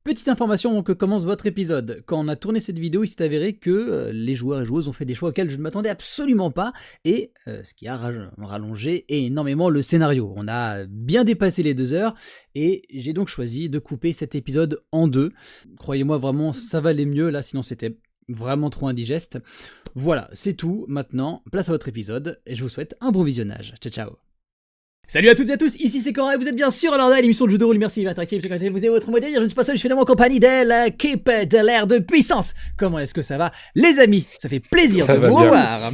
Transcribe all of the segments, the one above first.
Petite information avant que commence votre épisode. Quand on a tourné cette vidéo, il s'est avéré que les joueurs et joueuses ont fait des choix auxquels je ne m'attendais absolument pas, et ce qui a rallongé énormément le scénario. On a bien dépassé les 2 heures, et j'ai donc choisi de couper cet épisode en 2. Croyez-moi, vraiment, ça valait mieux, là, sinon c'était vraiment trop indigeste. Voilà, c'est tout. Maintenant, place à votre épisode, et je vous souhaite un bon visionnage. Ciao, ciao. Salut à toutes et à tous, ici c'est Cora et vous êtes bien sûr à l'heure l'émission de jeu de rôle immersive interactive. Vous avez votre modèle, je ne suis pas seul, je suis finalement en compagnie de l'équipe de l'air de puissance. Comment est-ce que ça va, les amis? Ça fait plaisir de vous revoir.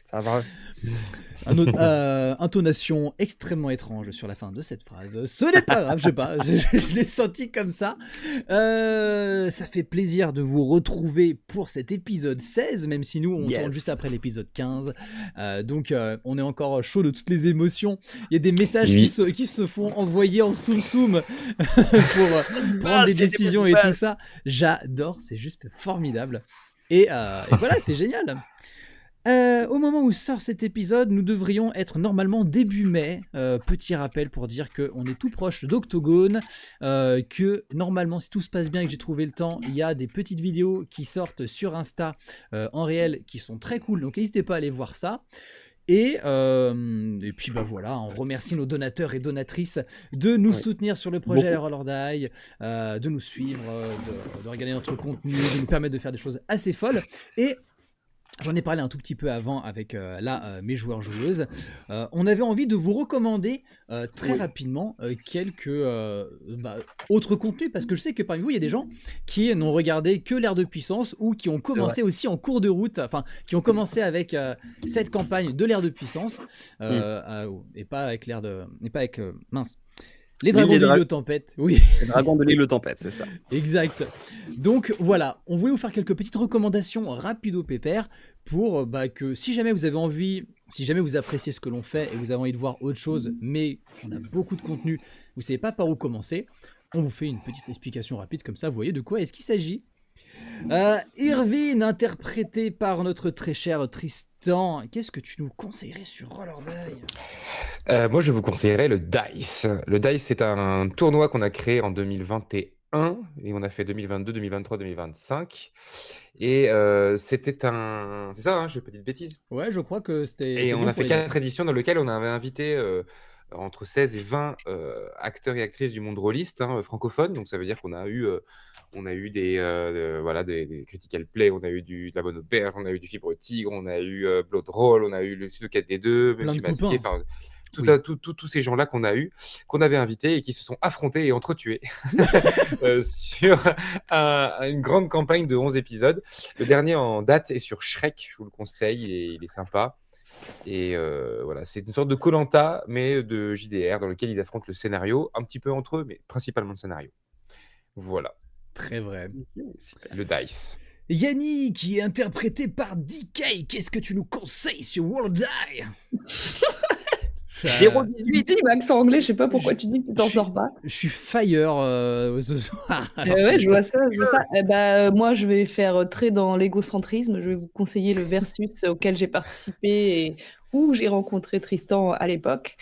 Ça va. Intonation extrêmement étrange sur la fin de cette phrase. Ce n'est pas grave, je sais pas, je l'ai senti comme ça. Ça fait plaisir de vous retrouver pour cet épisode 16, même si nous on tourne juste après l'épisode 15. Donc on est encore chaud de toutes les émotions. Il y a des messages qui se font envoyer en soum pour prendre des décisions et tout ça. J'adore, c'est juste formidable. Et voilà, c'est génial. Au moment où sort cet épisode, nous devrions être normalement début mai. Petit rappel pour dire qu'on est tout proche d'Octogone, que normalement, si tout se passe bien et que j'ai trouvé le temps, il y a des petites vidéos qui sortent sur Insta en réel qui sont très cool, donc n'hésitez pas à aller voir ça. Et puis bah voilà, on remercie nos donateurs et donatrices de nous soutenir sur le projet Roll or Die, de nous suivre, de regarder notre contenu, de nous permettre de faire des choses assez folles. Et j'en ai parlé un tout petit peu avant avec mes joueurs-joueuses. On avait envie de vous recommander très rapidement quelques autres contenus, parce que je sais que parmi vous, il y a des gens qui n'ont regardé que l'ère de puissance ou qui ont commencé aussi en cours de route, enfin, qui ont commencé avec cette campagne de l'ère de puissance et pas avec l'ère de... et pas avec... Les dragons de l'île aux tempêtes, oui. Les dragons de l'île aux tempêtes, c'est ça. Exact. Donc voilà, on voulait vous faire quelques petites recommandations rapido pépères pour que si jamais vous avez envie, si jamais vous appréciez ce que l'on fait et vous avez envie de voir autre chose, mais on a beaucoup de contenu, vous savez pas par où commencer, on vous fait une petite explication rapide comme ça, vous voyez de quoi est-ce qu'il s'agit. Irvine, interprété par notre très cher Tristan, qu'est-ce que tu nous conseillerais sur Roll or Die? Moi, je vous conseillerais le DICE. Le DICE, c'est un tournoi qu'on a créé en 2021 et on a fait 2022, 2023, 2025. Et c'était un... C'est ça, hein, je ne pas de bêtises. Ouais, je crois que c'était... Et on a fait 4 éditions dans lesquelles on avait invité entre 16 et 20 acteurs et actrices du monde rôliste francophone. Donc ça veut dire qu'on a eu... on a eu des critical play, on a eu de la bonne auberge, on a eu du fibre tigre, on a eu Blood Roll, on a eu le Sudo 4D2, Plein de masqué, enfin tous ces gens-là qu'on avait invités et qui se sont affrontés et entretués sur une grande campagne de 11 épisodes. Le dernier en date est sur Shrek, je vous le conseille, il est sympa. Et voilà, c'est une sorte de Koh-Lanta, mais de JDR, dans lequel ils affrontent le scénario, un petit peu entre eux, mais principalement le scénario. Voilà. Très vrai. Le DICE. Yanni, qui est interprété par DK, qu'est-ce que tu nous conseilles sur World Die? 018, il accent anglais, je sais pas pourquoi tu dis que tu t'en sors pas. Je suis fire ce soir. Ouais, je vois ça. Moi, je vais faire très dans l'égocentrisme. Je vais vous conseiller le versus auquel j'ai participé et où j'ai rencontré Tristan à l'époque.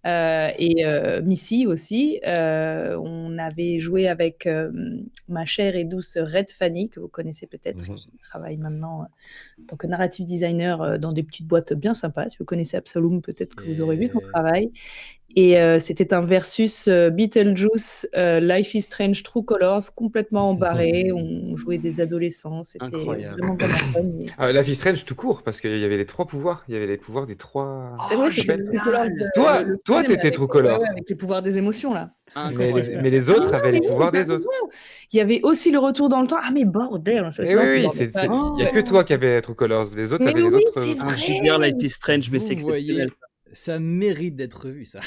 Et Missy aussi. On avait joué avec ma chère et douce Red Fanny, que vous connaissez peut-être, qui travaille maintenant en tant que narrative designer dans des petites boîtes bien sympas. Si vous connaissez Absolum, peut-être que vous aurez vu son travail. Et c'était un versus Beetlejuice, Life is Strange, True Colors, complètement embarré. On jouait des adolescents, c'était vraiment fun. Life is Strange tout court, parce qu'il y avait les 3 pouvoirs. Il y avait les pouvoirs des 3... C'est vrai, c'était True Colors. Toi, t'étais True Colors. Ouais, avec les pouvoirs des émotions, là. Mais les autres avaient les pouvoirs des autres. Il y avait aussi le retour dans le temps. Ah, mais bordel! Oui, il n'y a que toi qui avais True Colors. Les autres avaient les autres... Un JDR Life is Strange, mais c'est exceptionnel. Ça mérite d'être vu, ça.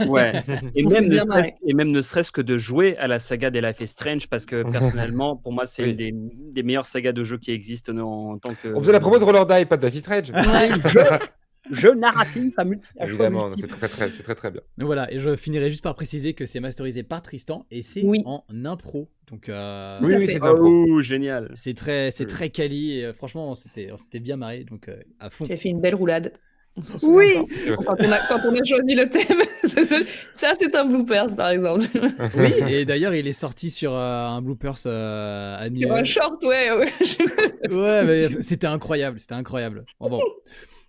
Ouais. Et même ne serait-ce que de jouer à la saga des Life is Strange, parce que personnellement, pour moi, c'est une des meilleures sagas de jeux qui existent en tant que... On faisait la promo de Roll or Die, pas de Life is Strange. Jeu narratif à multi. Évidemment, c'est très bien. Voilà, et je finirai juste par préciser que c'est masterisé par Tristan et c'est en impro. Donc, oui, c'est impro. Génial. C'est très quali et franchement, on s'était bien marré, donc à fond. J'ai fait une belle roulade. On s'en souvient Oui. encore. Quand on a choisi le thème, ça c'est un bloopers par exemple. Oui, et d'ailleurs, il est sorti sur un bloopers Sur annuel. un short, ouais. Ouais, mais c'était incroyable. Bon,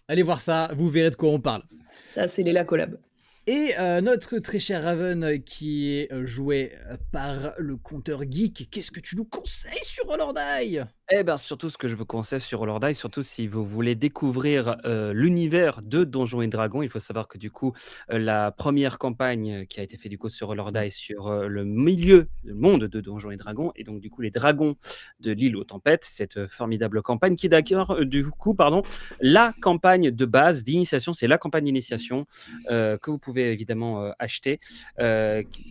allez voir ça, vous verrez de quoi on parle. Ça, c'est les la collab. Et notre très cher Raven, qui est joué par le compteur geek, qu'est-ce que tu nous conseilles sur Roll or Die ? Eh ben, surtout ce que je vous conseille sur Roll or Die, surtout si vous voulez découvrir l'univers de Donjons et Dragons, il faut savoir que du coup, la première campagne qui a été faite du coup sur Roll or Die sur le monde de Donjons et Dragons, et donc du coup les dragons de l'île aux tempêtes, cette formidable campagne qui est d'accord, du coup, la campagne de base d'initiation, c'est la campagne d'initiation que vous pouvez évidemment acheter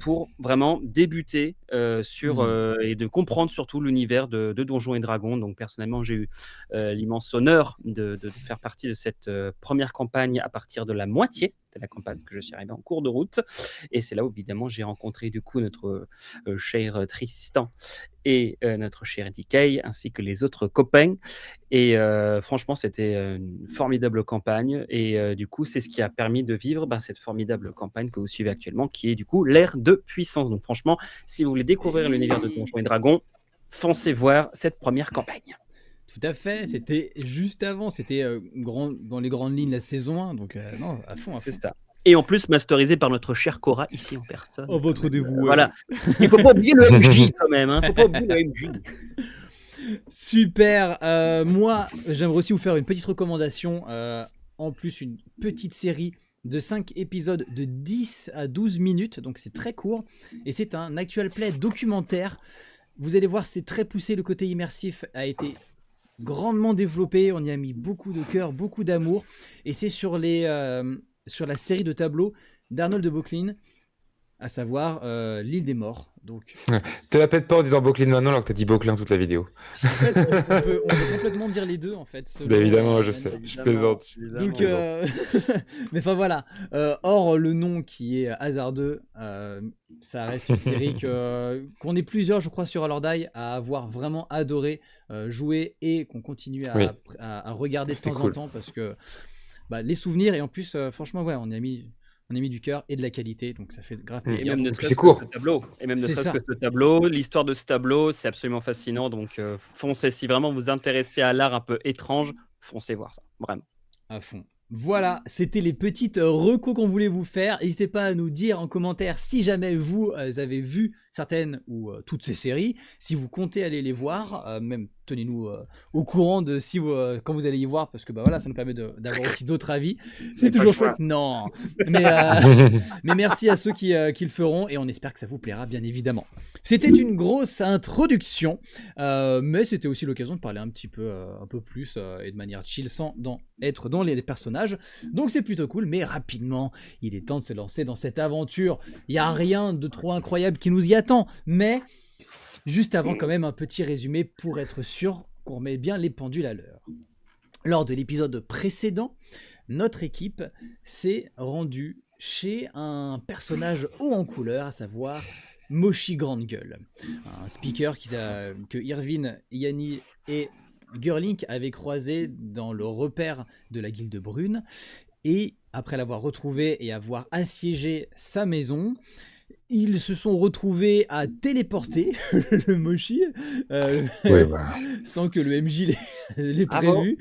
pour vraiment débuter sur et de comprendre surtout l'univers de Donjons et Dragons. Donc personnellement, j'ai eu l'immense honneur de faire partie de cette première campagne à partir de la moitié de la campagne, parce que je suis arrivé en cours de route. Et c'est là où évidemment j'ai rencontré du coup notre cher Tristan et notre cher DK, ainsi que les autres copains. Et franchement, c'était une formidable campagne. Et du coup, c'est ce qui a permis de vivre cette formidable campagne que vous suivez actuellement, qui est du coup l'ère de puissance. Donc franchement, si vous voulez découvrir l'univers de Donjons et Dragons, foncez voir cette première campagne. Tout à fait, c'était juste avant, c'était dans les grandes lignes la saison 1, donc non, à fond. C'est ça. Et en plus, masterisé par notre cher Cora, ici en personne. Oh, votre dévoué. Voilà. Il ne faut pas oublier le MJ quand même. Faut pas oublier le MJ. Super. Moi, j'aimerais aussi vous faire une petite recommandation. En plus, une petite série de 5 épisodes de 10 à 12 minutes, donc c'est très court. Et c'est un actual play documentaire. Vous allez voir, c'est très poussé, le côté immersif a été grandement développé, on y a mis beaucoup de cœur, beaucoup d'amour, et c'est sur la série de tableaux d'Arnold de Böcklin, à savoir l'île des morts. Donc, te la pète pas en disant Böcklin maintenant alors que t'as dit Böcklin toute la vidéo. En fait, on peut complètement dire les deux en fait. Selon, évidemment, je sais, je plaisante. Donc, mais enfin voilà. Or le nom qui est hasardeux, ça reste une série qu'on est plusieurs, je crois, sur Roll or Die à avoir vraiment adoré jouer et qu'on continue à regarder de temps en temps parce que les souvenirs et en plus, franchement, ouais, on y a mis du cœur et de la qualité, donc ça fait grave plaisir. Et même ne c'est court. Ce tableau, l'histoire de ce tableau, c'est absolument fascinant. Donc foncez, si vraiment vous intéressez à l'art un peu étrange, foncez voir ça, vraiment. À fond. Voilà, c'était les petites recos qu'on voulait vous faire. N'hésitez pas à nous dire en commentaire si jamais vous avez vu certaines ou toutes ces séries, si vous comptez aller les voir, même tenez-nous au courant de si vous, quand vous allez y voir, parce que voilà, ça nous permet d'avoir aussi d'autres avis. C'est toujours chouette. Non, mais merci à ceux qui le feront et on espère que ça vous plaira, bien évidemment. C'était une grosse introduction, mais c'était aussi l'occasion de parler un peu plus et de manière chill sans être dans les personnages. Donc c'est plutôt cool, mais rapidement, il est temps de se lancer dans cette aventure. Il n'y a rien de trop incroyable qui nous y attend, mais juste avant, quand même, un petit résumé pour être sûr qu'on remet bien les pendules à l'heure. Lors de l'épisode précédent, notre équipe s'est rendue chez un personnage haut en couleur, à savoir Moshi Grande Gueule, un speaker que Irvine, Yanni et Gurlink avaient croisé dans le repère de la Guilde Brune. Et après l'avoir retrouvé et avoir assiégé sa maison, ils se sont retrouvés à téléporter le Moshi sans que le MJ l'ait prévu.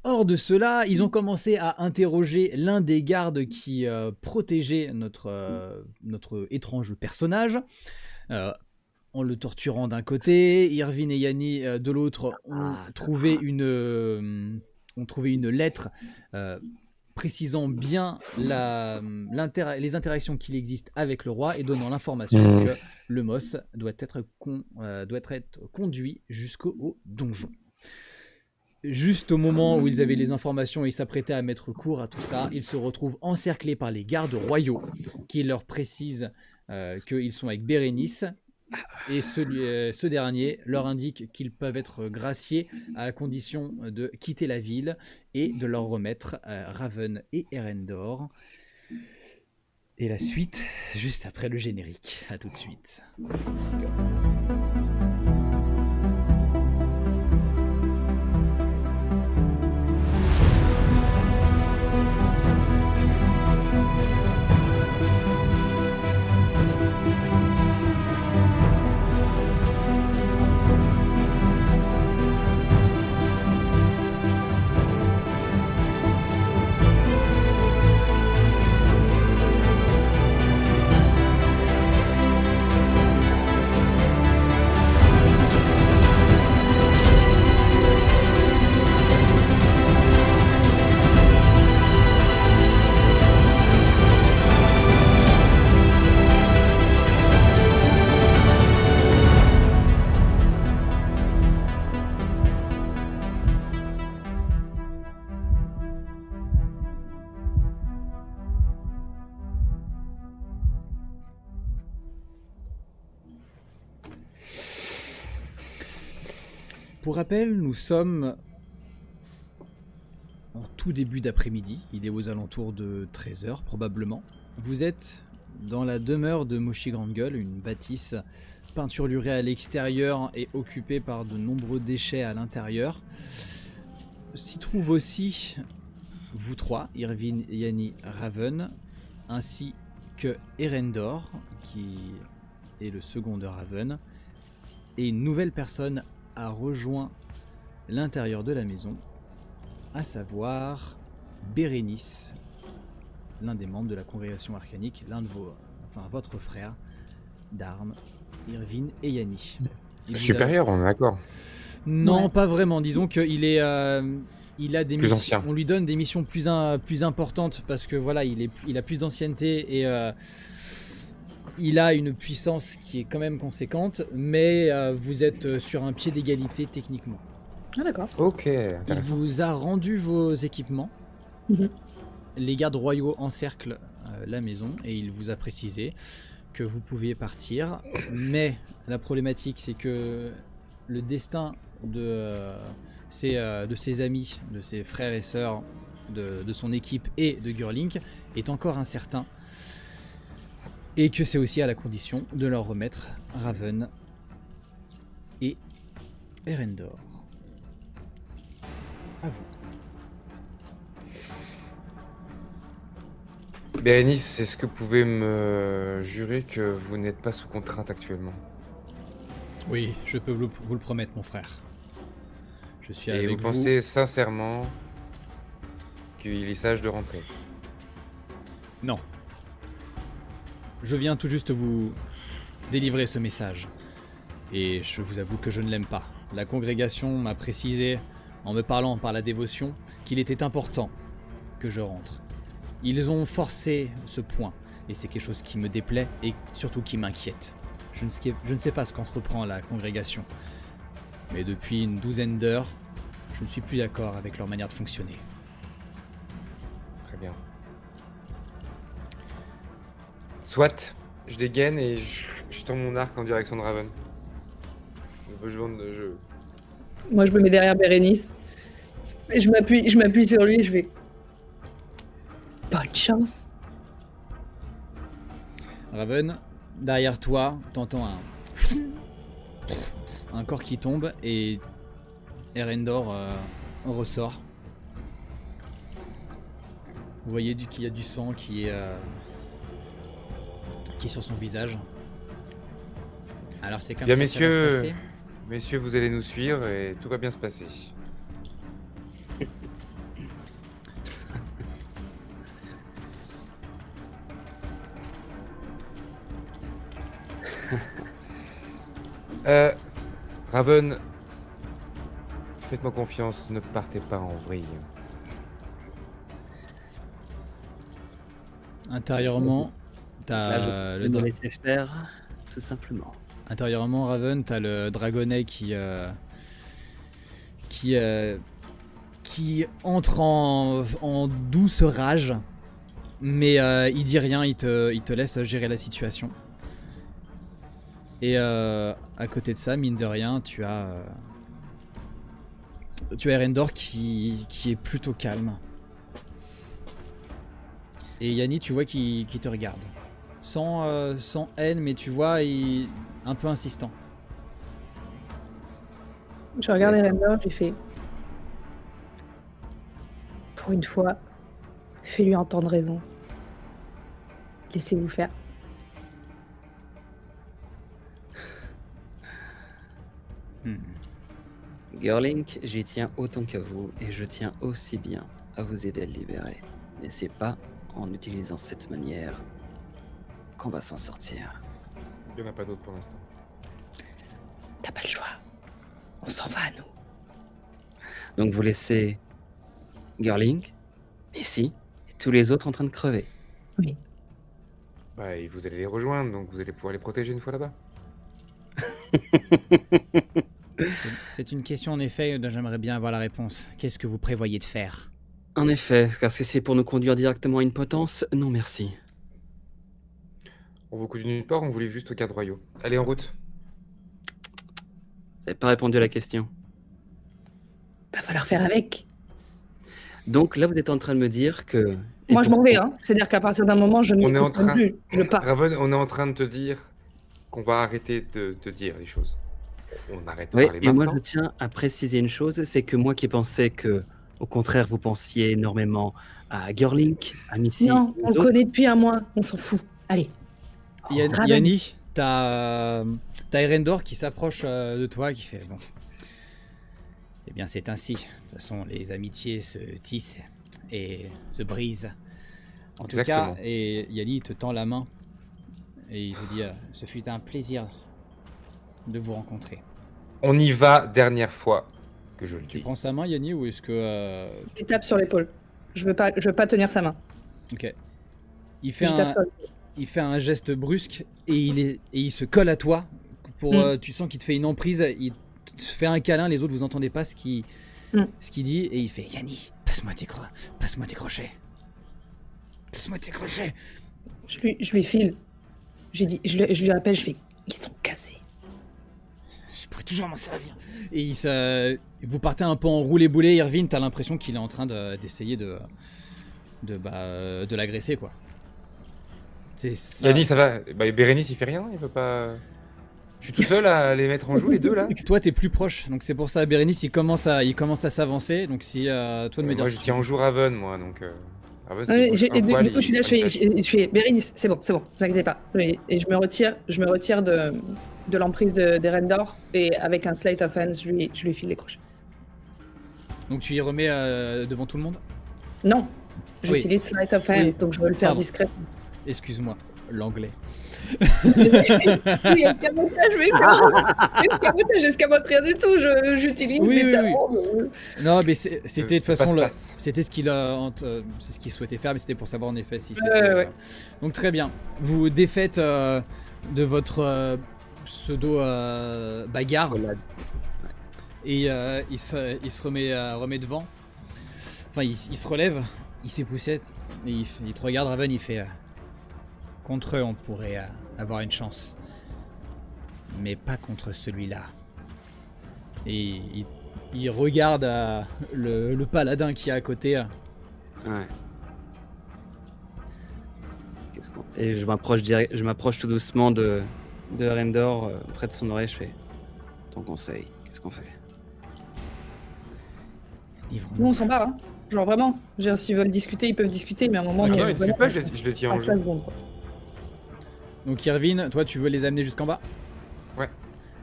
Hors de cela, ils ont commencé à interroger l'un des gardes qui protégeait notre étrange personnage. En le torturant d'un côté, Irvine et Yanni de l'autre ont trouvé une lettre précisant bien les interactions qu'il existe avec le roi et donnant l'information que le Moss doit être conduit jusqu'au donjon. Juste au moment où ils avaient les informations et ils s'apprêtaient à mettre court à tout ça, ils se retrouvent encerclés par les gardes royaux qui leur précisent qu'ils sont avec Bérénice. Et ce dernier leur indique qu'ils peuvent être graciés à la condition de quitter la ville et de leur remettre Raven et Erendor. Et la suite, juste après le générique. À tout de suite. Pour rappel, nous sommes en tout début d'après-midi. Il est aux alentours de 13h probablement. Vous êtes dans la demeure de Moshi Grande Gueule, une bâtisse peinturlurée à l'extérieur et occupée par de nombreux déchets à l'intérieur. S'y trouvent aussi vous trois, Irvine, Yanni, Raven, ainsi que Erendor, qui est le second de Raven, et une nouvelle personne a rejoint l'intérieur de la maison, à savoir Bérénice, l'un des membres de la congrégation arcanique, votre frère d'armes, Irvine et Yanni. Supérieur, on est d'accord. Non, Ouais. pas vraiment. Disons qu'il est, il a des Plus missions. ancien. On lui donne des missions plus importantes parce que voilà, il a plus d'ancienneté et il a une puissance qui est quand même conséquente, mais vous êtes sur un pied d'égalité techniquement. Ah, d'accord. Ok, Il intéressant. vous a rendu vos équipements. Mhm. Les gardes royaux encerclent la maison et il vous a précisé que vous pouviez partir. Mais la problématique, c'est que le destin de ses amis, de ses frères et sœurs, de son équipe et de Gurlink est encore incertain. Et que c'est aussi à la condition de leur remettre Raven et Erendor. À vous. Bérénice, est-ce que vous pouvez me jurer que vous n'êtes pas sous contrainte actuellement? Oui, je peux vous le promettre, mon frère. Je suis Et avec vous vous. pensez sincèrement qu'il est sage de rentrer? Non. Je viens tout juste vous délivrer ce message. Et je vous avoue que je ne l'aime pas. La congrégation m'a précisé, en me parlant par la dévotion, qu'il était important que je rentre. Ils ont forcé ce point, et c'est quelque chose qui me déplaît et surtout qui m'inquiète. Je ne sais pas ce qu'entreprend la congrégation, mais depuis une douzaine d'heures, je ne suis plus d'accord avec leur manière de fonctionner. Très bien. Soit, je dégaine et je tends mon arc en direction de Raven. Moi, je me mets derrière Bérénice. Et je m'appuie sur lui et je vais. Bonne chance. Raven, derrière toi, t'entends un corps qui tombe et Erendor ressort. Vous voyez qu'il y a du sang qui est sur son visage. Alors c'est comme Bien, ça que ça va se messieurs. passer. Messieurs, vous allez nous suivre et tout va bien se passer. Raven, faites-moi confiance, ne partez pas en vrille. Intérieurement, Là, je t'as peux le me dra- laisser faire, tout simplement. intérieurement, Raven, t'as le dragonnet qui entre en douce rage, mais il dit rien, il te laisse gérer la situation. Et à côté de ça, mine de rien, tu as Erendor qui est plutôt calme. Et Yanni, tu vois qui te regarde. Sans haine, mais tu vois, un peu insistant. Je regarde Erendor, j'ai fait. Pour une fois, fais-lui entendre raison. Laissez-vous faire. Girlink, j'y tiens autant qu'à vous et je tiens aussi bien à vous aider à le libérer. Mais c'est pas en utilisant cette manière qu'on va s'en sortir. Il n'y en a pas d'autre pour l'instant. T'as pas le choix. On s'en va, nous. Donc vous laissez Girlink ici et tous les autres en train de crever. Oui. Bah, et vous allez les rejoindre, donc vous allez pouvoir les protéger une fois là-bas. C'est une question en effet dont j'aimerais bien avoir la réponse. Qu'est-ce que vous prévoyez de faire? En effet, car si c'est pour nous conduire directement à une potence, non merci. On vous conduit nulle part, on vous livre juste aux gardes royaux. Allez, en route. Vous n'avez pas répondu à la question. falloir faire avec. Donc là, vous êtes en train de me dire que... et Moi, je m'en vais. pourtant- C'est-à-dire qu'à partir d'un moment, je ne On est en m'écoute même train- plus. Je pars. Raven, on est en train de te dire qu'on va arrêter de te dire les choses. On arrête de Oui, parler et moi, maintenant. je tiens à préciser une chose, c'est que moi qui pensais que, au contraire, vous pensiez énormément à Girlink, à Missy, Non, aux on le autres. connaît depuis un mois. On s'en fout. Allez. Raven. Yanni, t'as Erendor qui s'approche de toi, qui fait bon. Eh bien, c'est ainsi. De toute façon, les amitiés se tissent et se brisent. En Exactement. tout cas, et Yanni te tend la main et il te dit ce fut un plaisir de vous rencontrer. On y va dernière fois que je le Tu dis. prends sa main, Yanni, ou est-ce que. Je lui tape sur l'épaule. Je veux pas tenir sa main. Ok. Il Je fait lui tape sur l'épaule. il fait un geste brusque et il se colle à toi. Tu sens qu'il te fait une emprise, il te fait un câlin, les autres vous entendez pas ce qu'il dit et il fait Yanni, passe-moi tes crochets. Passe-moi tes crochets. Je lui file. Je lui rappelle, je fais, ils sont cassés. Je pourrais toujours m'en servir. Et vous partez un peu en roulé-boulé, Irvine, t'as l'impression qu'il est en train d'essayer de l'agresser quoi. C'est ça. Yannis, ça va. Bah, Bérénice, il fait rien, il veut pas. Je suis tout seul à les mettre en joue, les deux là. Toi t'es plus proche, donc c'est pour ça Bérénice il commence à s'avancer, donc si toi de me dire Moi, si je tu- tiens en joue Raven, moi, donc. Raven, Ouais, c'est et un poil, du coup, je suis là, il- je fais, Bérénice, c'est bon, vous inquiétez pas. Et je me retire de l'emprise d'Erendor et avec un slate of hands, je lui file les crochets. Donc tu y remets devant tout le monde. Non, Oui. j'utilise slate of hands, Oui. donc je veux le faire Pardon. discrètement. Excuse-moi, l'anglais. Oui, escamotage, mais j'escamote rien du tout, j'utilise Oui, mes oui, talents. Non, mais c'était de toute façon passe-passe. c'était ce c'est ce qu'il souhaitait faire, mais c'était pour savoir en effet si Ouais, c'était. ouais. Donc très bien. Vous défaites de votre pseudo bagarre et il se remet devant. Enfin, il se relève, il s'époussette et il te regarde Raven, il fait contre eux on pourrait avoir une chance, mais pas contre celui-là. Et il regarde le paladin qui est à côté. Ouais. Et je m'approche tout doucement de Rendor, près de son oreille, je fais ton conseil, qu'est-ce qu'on fait? Livre-nous. Nous, on s'en bat, hein. Genre vraiment. S'ils veulent discuter, ils peuvent discuter, mais à un moment, Ah nous, non, on il ne suit pas, je le tiens en pas de ça, joue. secondes, quoi. Donc Irvine, toi tu veux les amener jusqu'en bas? Ouais.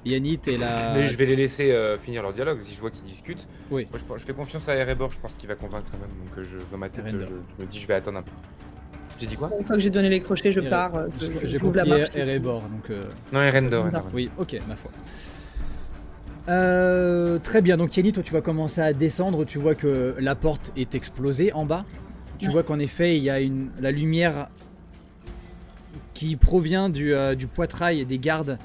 Yanni, t'es là. Mais je vais les laisser finir leur dialogue si je vois qu'ils discutent. Oui. Moi, je fais confiance à Erebor, je pense qu'il va convaincre Raven. Donc, dans ma tête, je Erendor. me dis, je vais attendre un peu. J'ai dit quoi? Une fois que j'ai donné les crochets, je Ere- pars. J'ai J'ouvre la compris marche. Erebor, donc. Non, Erendor. Non. Oui, ok, ma foi. Très bien, donc Yanni, toi tu vas commencer à descendre, tu vois que la porte est explosée en bas. Tu Ouais. vois qu'en effet il y a la lumière qui provient du poitrail des gardes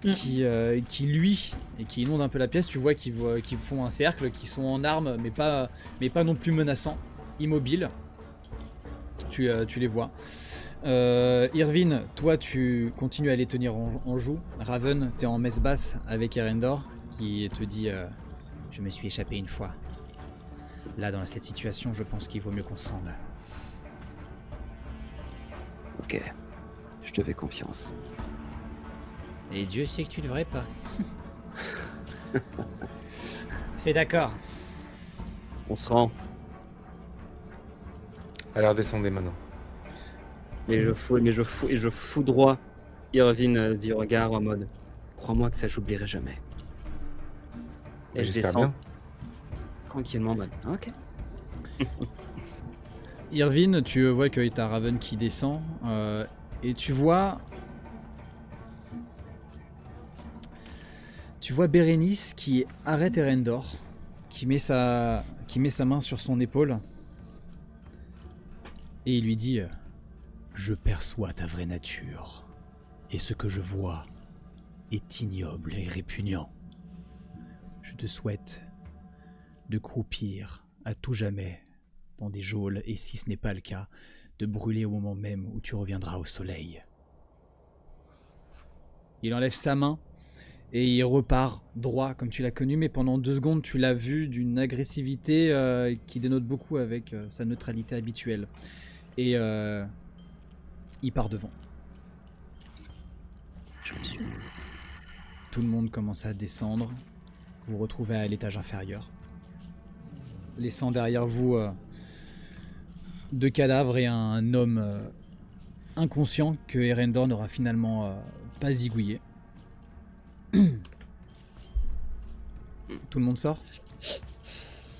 qui luit et qui inonde un peu la pièce. Tu vois qu'ils font un cercle, qui sont en armes mais pas non plus menaçants, immobiles. Tu les vois. Irvine, toi tu continues à les tenir en joue. Raven, t'es en messe basse avec Erendor qui te dit je me suis échappé une fois. Là dans cette situation je pense qu'il vaut mieux qu'on se rende. Ok, je te fais confiance. Et Dieu sait que tu devrais pas. C'est d'accord. On se rend. Alors, descendez maintenant. Mais je foudroie Irvine du regard en mode crois-moi que ça j'oublierai jamais. Et je J'espère descends bien. tranquillement en mode ok. Irvine, tu vois que t'as Raven qui descend et tu vois Bérénice qui arrête Erendor, qui met sa main sur son épaule et il lui dit je perçois ta vraie nature et ce que je vois est ignoble et répugnant. Je te souhaite de croupir à tout jamais dans des geôles et si ce n'est pas le cas, de brûler au moment même où tu reviendras au soleil. Il enlève sa main et il repart droit comme tu l'as connu, mais pendant 2 secondes tu l'as vu d'une agressivité qui dénote beaucoup avec sa neutralité habituelle. Et il part devant. Tout le monde commence à descendre. Vous vous retrouvez à l'étage inférieur, laissant derrière vous 2 cadavres et un homme inconscient que Erendor n'aura finalement pas zigouillé. Tout le monde sort ?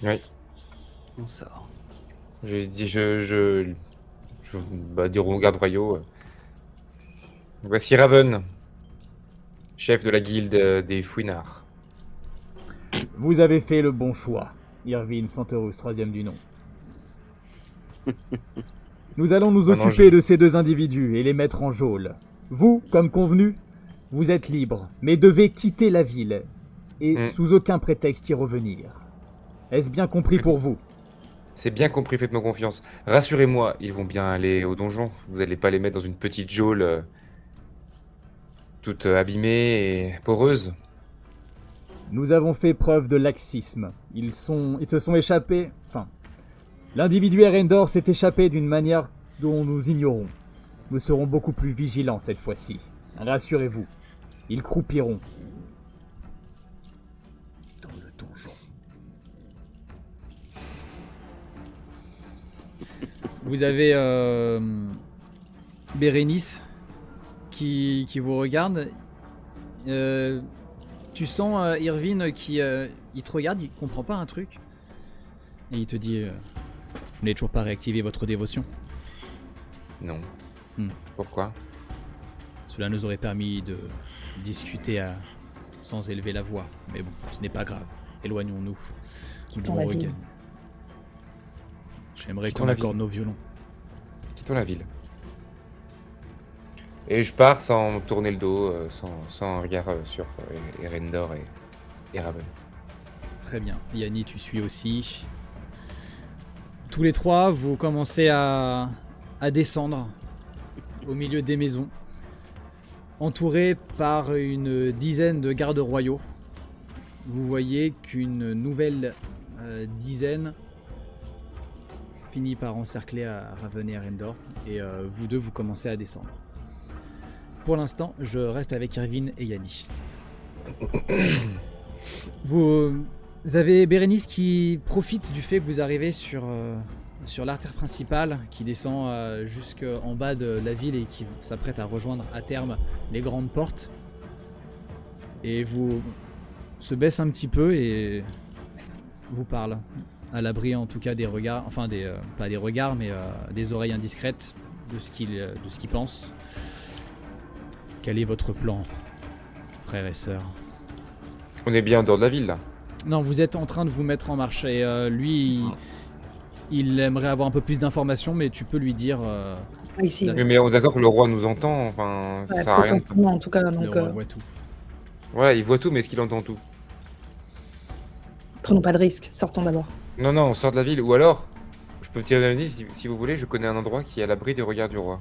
Oui. On sort. Je dire aux gardes royaux. Voici Raven, chef de la guilde des Fouinards. Vous avez fait le bon choix, Irvine Santerus, 3e du nom. Nous allons nous occuper de ces 2 individus et les mettre en geôle. Vous, comme convenu, vous êtes libre, mais devez quitter la ville et sous aucun prétexte y revenir. Est-ce bien compris pour vous ? C'est bien compris, faites-moi confiance. Rassurez-moi, ils vont bien aller au donjon. Vous n'allez pas les mettre dans une petite geôle toute abîmée et poreuse. Nous avons fait preuve de laxisme. Ils se sont échappés... Enfin, l'individu Erendor s'est échappé d'une manière dont nous ignorons. Nous serons beaucoup plus vigilants cette fois-ci. Rassurez-vous, ils croupiront dans le donjon. Vous avez Bérénice qui vous regarde. Tu sens Irvine qui il te regarde, il comprend pas un truc. Et il te dit vous n'avez toujours pas réactivé votre dévotion ? Non. Pourquoi ? Cela nous aurait permis de discuter sans élever la voix. Mais bon, ce n'est pas grave. Éloignons-nous. Nous devons regagner. J'aimerais qu'on accorde nos violons. Quittons la ville. Et je pars sans tourner le dos, sans regard sur Erendor et Raven. Très bien. Yanni, tu suis aussi. Tous les 3, vous commencez à descendre au milieu des maisons, entourés par une dizaine de gardes royaux. Vous voyez qu'une nouvelle dizaine finit par encercler à Raven et Erendor, et vous 2, vous commencez à descendre. Pour l'instant, je reste avec Irvine et Yanni. Vous avez Bérénice qui profite du fait que vous arrivez sur l'artère principale qui descend jusqu'en bas de la ville et qui s'apprête à rejoindre à terme les grandes portes. Et vous se baisse un petit peu et vous parle, à l'abri en tout cas des regards, enfin pas des regards mais des oreilles indiscrètes de ce qu'il pense. Quel est votre plan, frères et sœurs ? On est bien en dehors de la ville, là. Non, vous êtes en train de vous mettre en marche et lui, il aimerait avoir un peu plus d'informations, mais tu peux lui dire... Ici. Mais on est d'accord que le roi nous entend, enfin, ça sert à rien. En tout cas, donc, le roi voit tout. Voilà, il voit tout, mais est-ce qu'il entend tout ? Prenons pas de risques, sortons d'abord. Non, on sort de la ville, ou alors, je peux me tirer un indice, si vous voulez, je connais un endroit qui est à l'abri des regards du roi.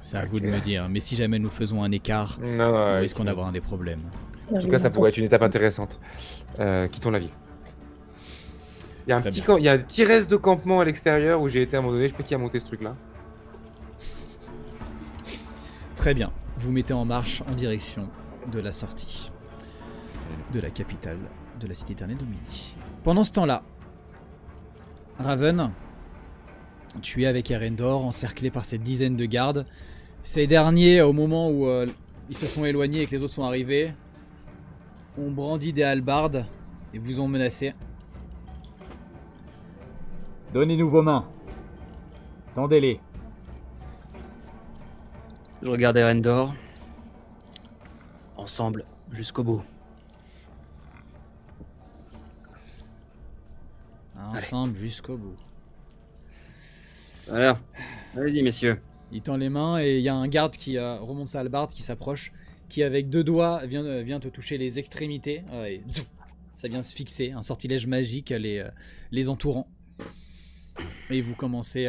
C'est à vous de me dire, mais si jamais nous faisons un écart, nous risquons d'avoir des problèmes. En tout cas, ça pourrait être une étape intéressante. Quittons la ville. Il y a un petit reste de campement à l'extérieur où j'ai été à un moment donné, je sais pas qui a monté ce truc-là. Très bien, vous mettez en marche en direction de la sortie de la capitale de la cité éternelle d'Omini. Pendant ce temps-là, Raven, tu es avec Erendor, encerclé par cette dizaine de gardes. Ces derniers, au moment où ils se sont éloignés et que les autres sont arrivés, ont brandi des hallebardes et vous ont menacé. Donnez-nous vos mains. Tendez-les. Je regarde Erendor. Ensemble, jusqu'au bout. Ensemble, jusqu'au bout. Voilà. Allez-y, messieurs. Il tend les mains et il y a un garde qui remonte sa hallebarde, qui s'approche, qui avec 2 doigts vient te toucher les extrémités. Et zouf, ça vient se fixer, un sortilège magique les entourant. Et vous commencez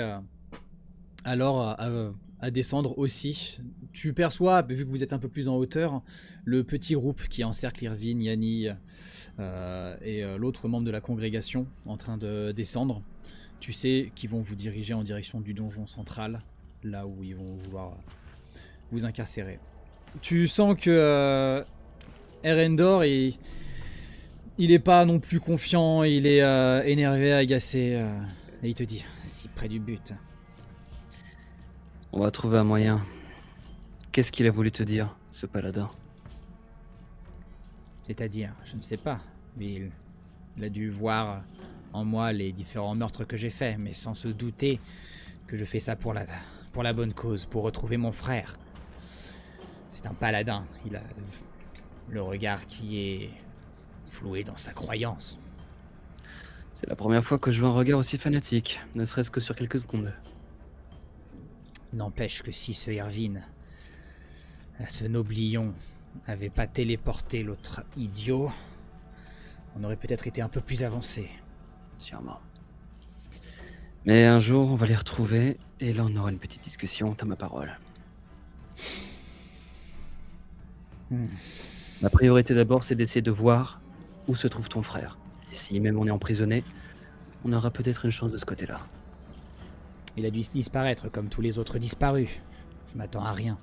alors à à descendre aussi. Tu perçois, vu que vous êtes un peu plus en hauteur, le petit groupe qui encercle Irvine, Yanni et l'autre membre de la congrégation en train de descendre. Tu sais qu'ils vont vous diriger en direction du donjon central, là où ils vont vouloir vous incarcérer. Tu sens que Erendor, il est pas non plus confiant, il est énervé, agacé, et il te dit, si près du but. On va trouver un moyen. Qu'est-ce qu'il a voulu te dire, ce paladin? C'est-à-dire, je ne sais pas, mais il a dû voir en moi les différents meurtres que j'ai faits, mais sans se douter que je fais ça pour la bonne cause, pour retrouver mon frère. C'est un paladin, il a le regard qui est floué dans sa croyance. C'est la première fois que je vois un regard aussi fanatique, ne serait-ce que sur quelques secondes. N'empêche que si ce Irvine, ce noblion, avait pas téléporté l'autre idiot, on aurait peut-être été un peu plus avancé. Sûrement. Mais un jour, on va les retrouver, et là on aura une petite discussion, t'as ma parole. Ma priorité d'abord, c'est d'essayer de voir où se trouve ton frère. Et si même on est emprisonné, on aura peut-être une chance de ce côté-là. Il a dû disparaître comme tous les autres disparus. Je m'attends à rien.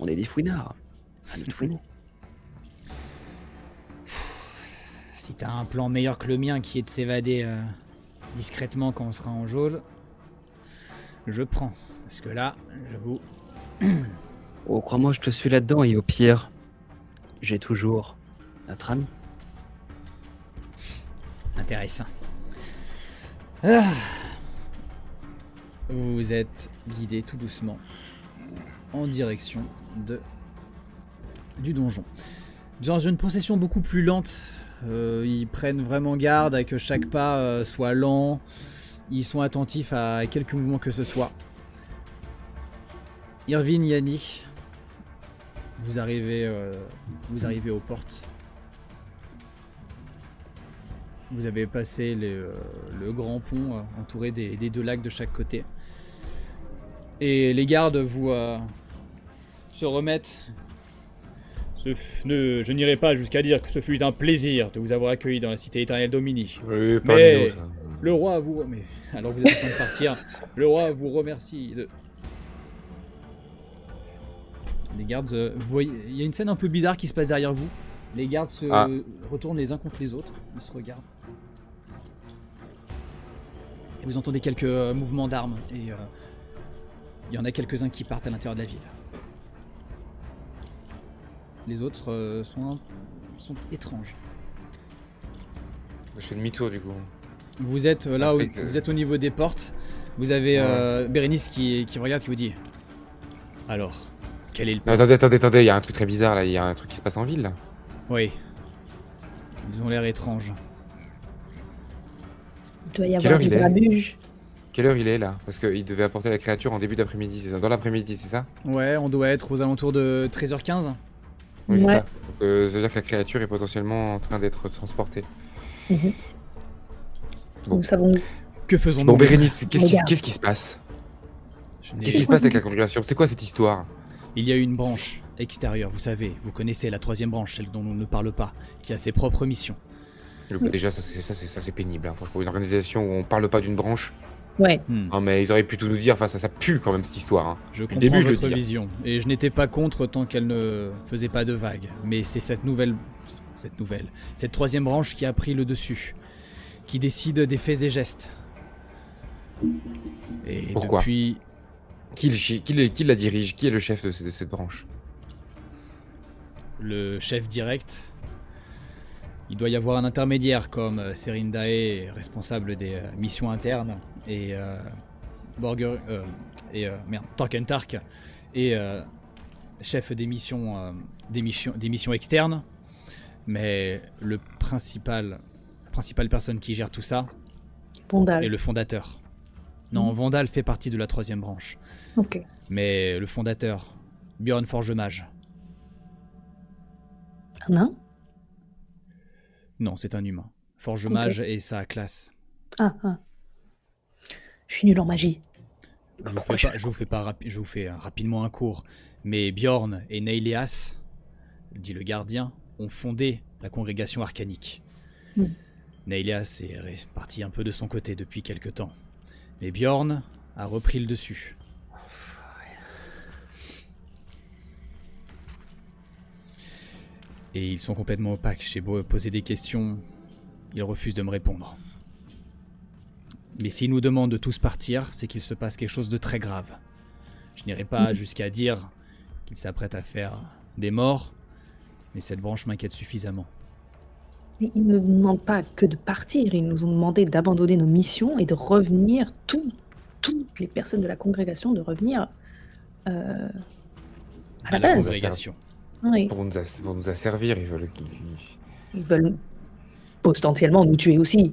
On est des fouinards. À nous de fouiner. Si t'as un plan meilleur que le mien qui est de s'évader discrètement quand on sera en geôle, je prends. Parce que là, j'avoue... Oh, crois-moi, je te suis là-dedans, et au pire, j'ai toujours notre ami. Intéressant. Ah. Vous êtes guidé tout doucement en direction du donjon. Dans une procession beaucoup plus lente, ils prennent vraiment garde à que chaque pas soit lent. Ils sont attentifs à quelques mouvements que ce soit. Irvine, Yanni, vous arrivez aux portes. Vous avez passé le grand pont entouré des deux lacs de chaque côté. Et les gardes vous se remettent. Je n'irai pas jusqu'à dire que ce fut un plaisir de vous avoir accueilli dans la cité éternelle d'Omini. Oui, pas Mais Nino, ça. le roi vous... Mais alors vous êtes en train de partir. Le roi vous remercie de... Les gardes... vous voyez, il y a une scène un peu bizarre qui se passe derrière vous. Les gardes se retournent les uns contre les autres. Ils se regardent. Et vous entendez quelques mouvements d'armes. Et il y en a quelques-uns qui partent à l'intérieur de la ville. Les autres sont étranges. Je fais demi-tour du coup. Vous êtes Ça là où fait que- vous êtes au niveau des portes. Vous avez Bérénice qui vous regarde, qui vous dit... Alors, quel est le... Non, attendez, il y a un truc très bizarre là, il y a un truc qui se passe en ville là. Oui. Ils ont l'air étranges. Il doit y Quelle avoir heure du il est grabuge. Quelle heure il est là? Parce qu'il devait apporter la créature en début d'après-midi, c'est ça? Dans l'après-midi, c'est ça? Ouais, on doit être aux alentours de 13h15. Oui, c'est Ouais. ça. Donc, ça veut dire que la créature est potentiellement en train d'être transportée. Bon. Nous savons. Que faisons-nous? Bon, Bérénice, Regarde. qu'est-ce qui se passe? Je n'ai- Qu'est-ce qui se passe avec la congrégation? C'est quoi cette histoire? Il y a une branche extérieure, vous savez, vous connaissez la troisième branche, celle dont on ne parle pas, qui a ses propres missions. Déjà, ça c'est pénible. Hein. Franchement, une organisation où on parle pas d'une branche. Ouais. Non, mais ils auraient pu tout nous dire. Enfin, ça pue quand même cette histoire. Hein. Je Depuis comprends le début, je le votre dis, hein. vision, et je n'étais pas contre tant qu'elle ne faisait pas de vagues. Mais c'est cette troisième branche qui a pris le dessus, qui décide des faits et gestes. Et Pourquoi depuis... Qui la dirige? Qui est le chef de cette branche? Le chef direct, il doit y avoir un intermédiaire comme Serindae, responsable des missions internes, et Tarkentark est chef des missions externes. Mais la principale personne qui gère tout ça est Pondal. le fondateur. Non, Vandal fait partie de la troisième branche. Ok. Mais le fondateur, Bjorn Forgemage. Un nain? Non, c'est un humain. Forgemage et sa classe. Ah. Je suis nul en magie. Je vous fais rapidement un cours. Mais Bjorn et Neilias, dit le gardien, ont fondé la congrégation arcanique. Mm. Neilias est parti un peu de son côté depuis quelque temps. Mais Bjorn a repris le dessus. Et ils sont complètement opaques. J'ai beau poser des questions, ils refusent de me répondre. Mais s'ils nous demandent de tous partir, c'est qu'il se passe quelque chose de très grave. Je n'irai pas jusqu'à dire qu'ils s'apprêtent à faire des morts, mais cette branche m'inquiète suffisamment. Mais ils ne nous demandent pas que de partir, ils nous ont demandé d'abandonner nos missions et de revenir, toutes les personnes de la congrégation, de revenir à la À la base. congrégation. Oui. Pour nous asservir, Ils veulent potentiellement nous tuer aussi,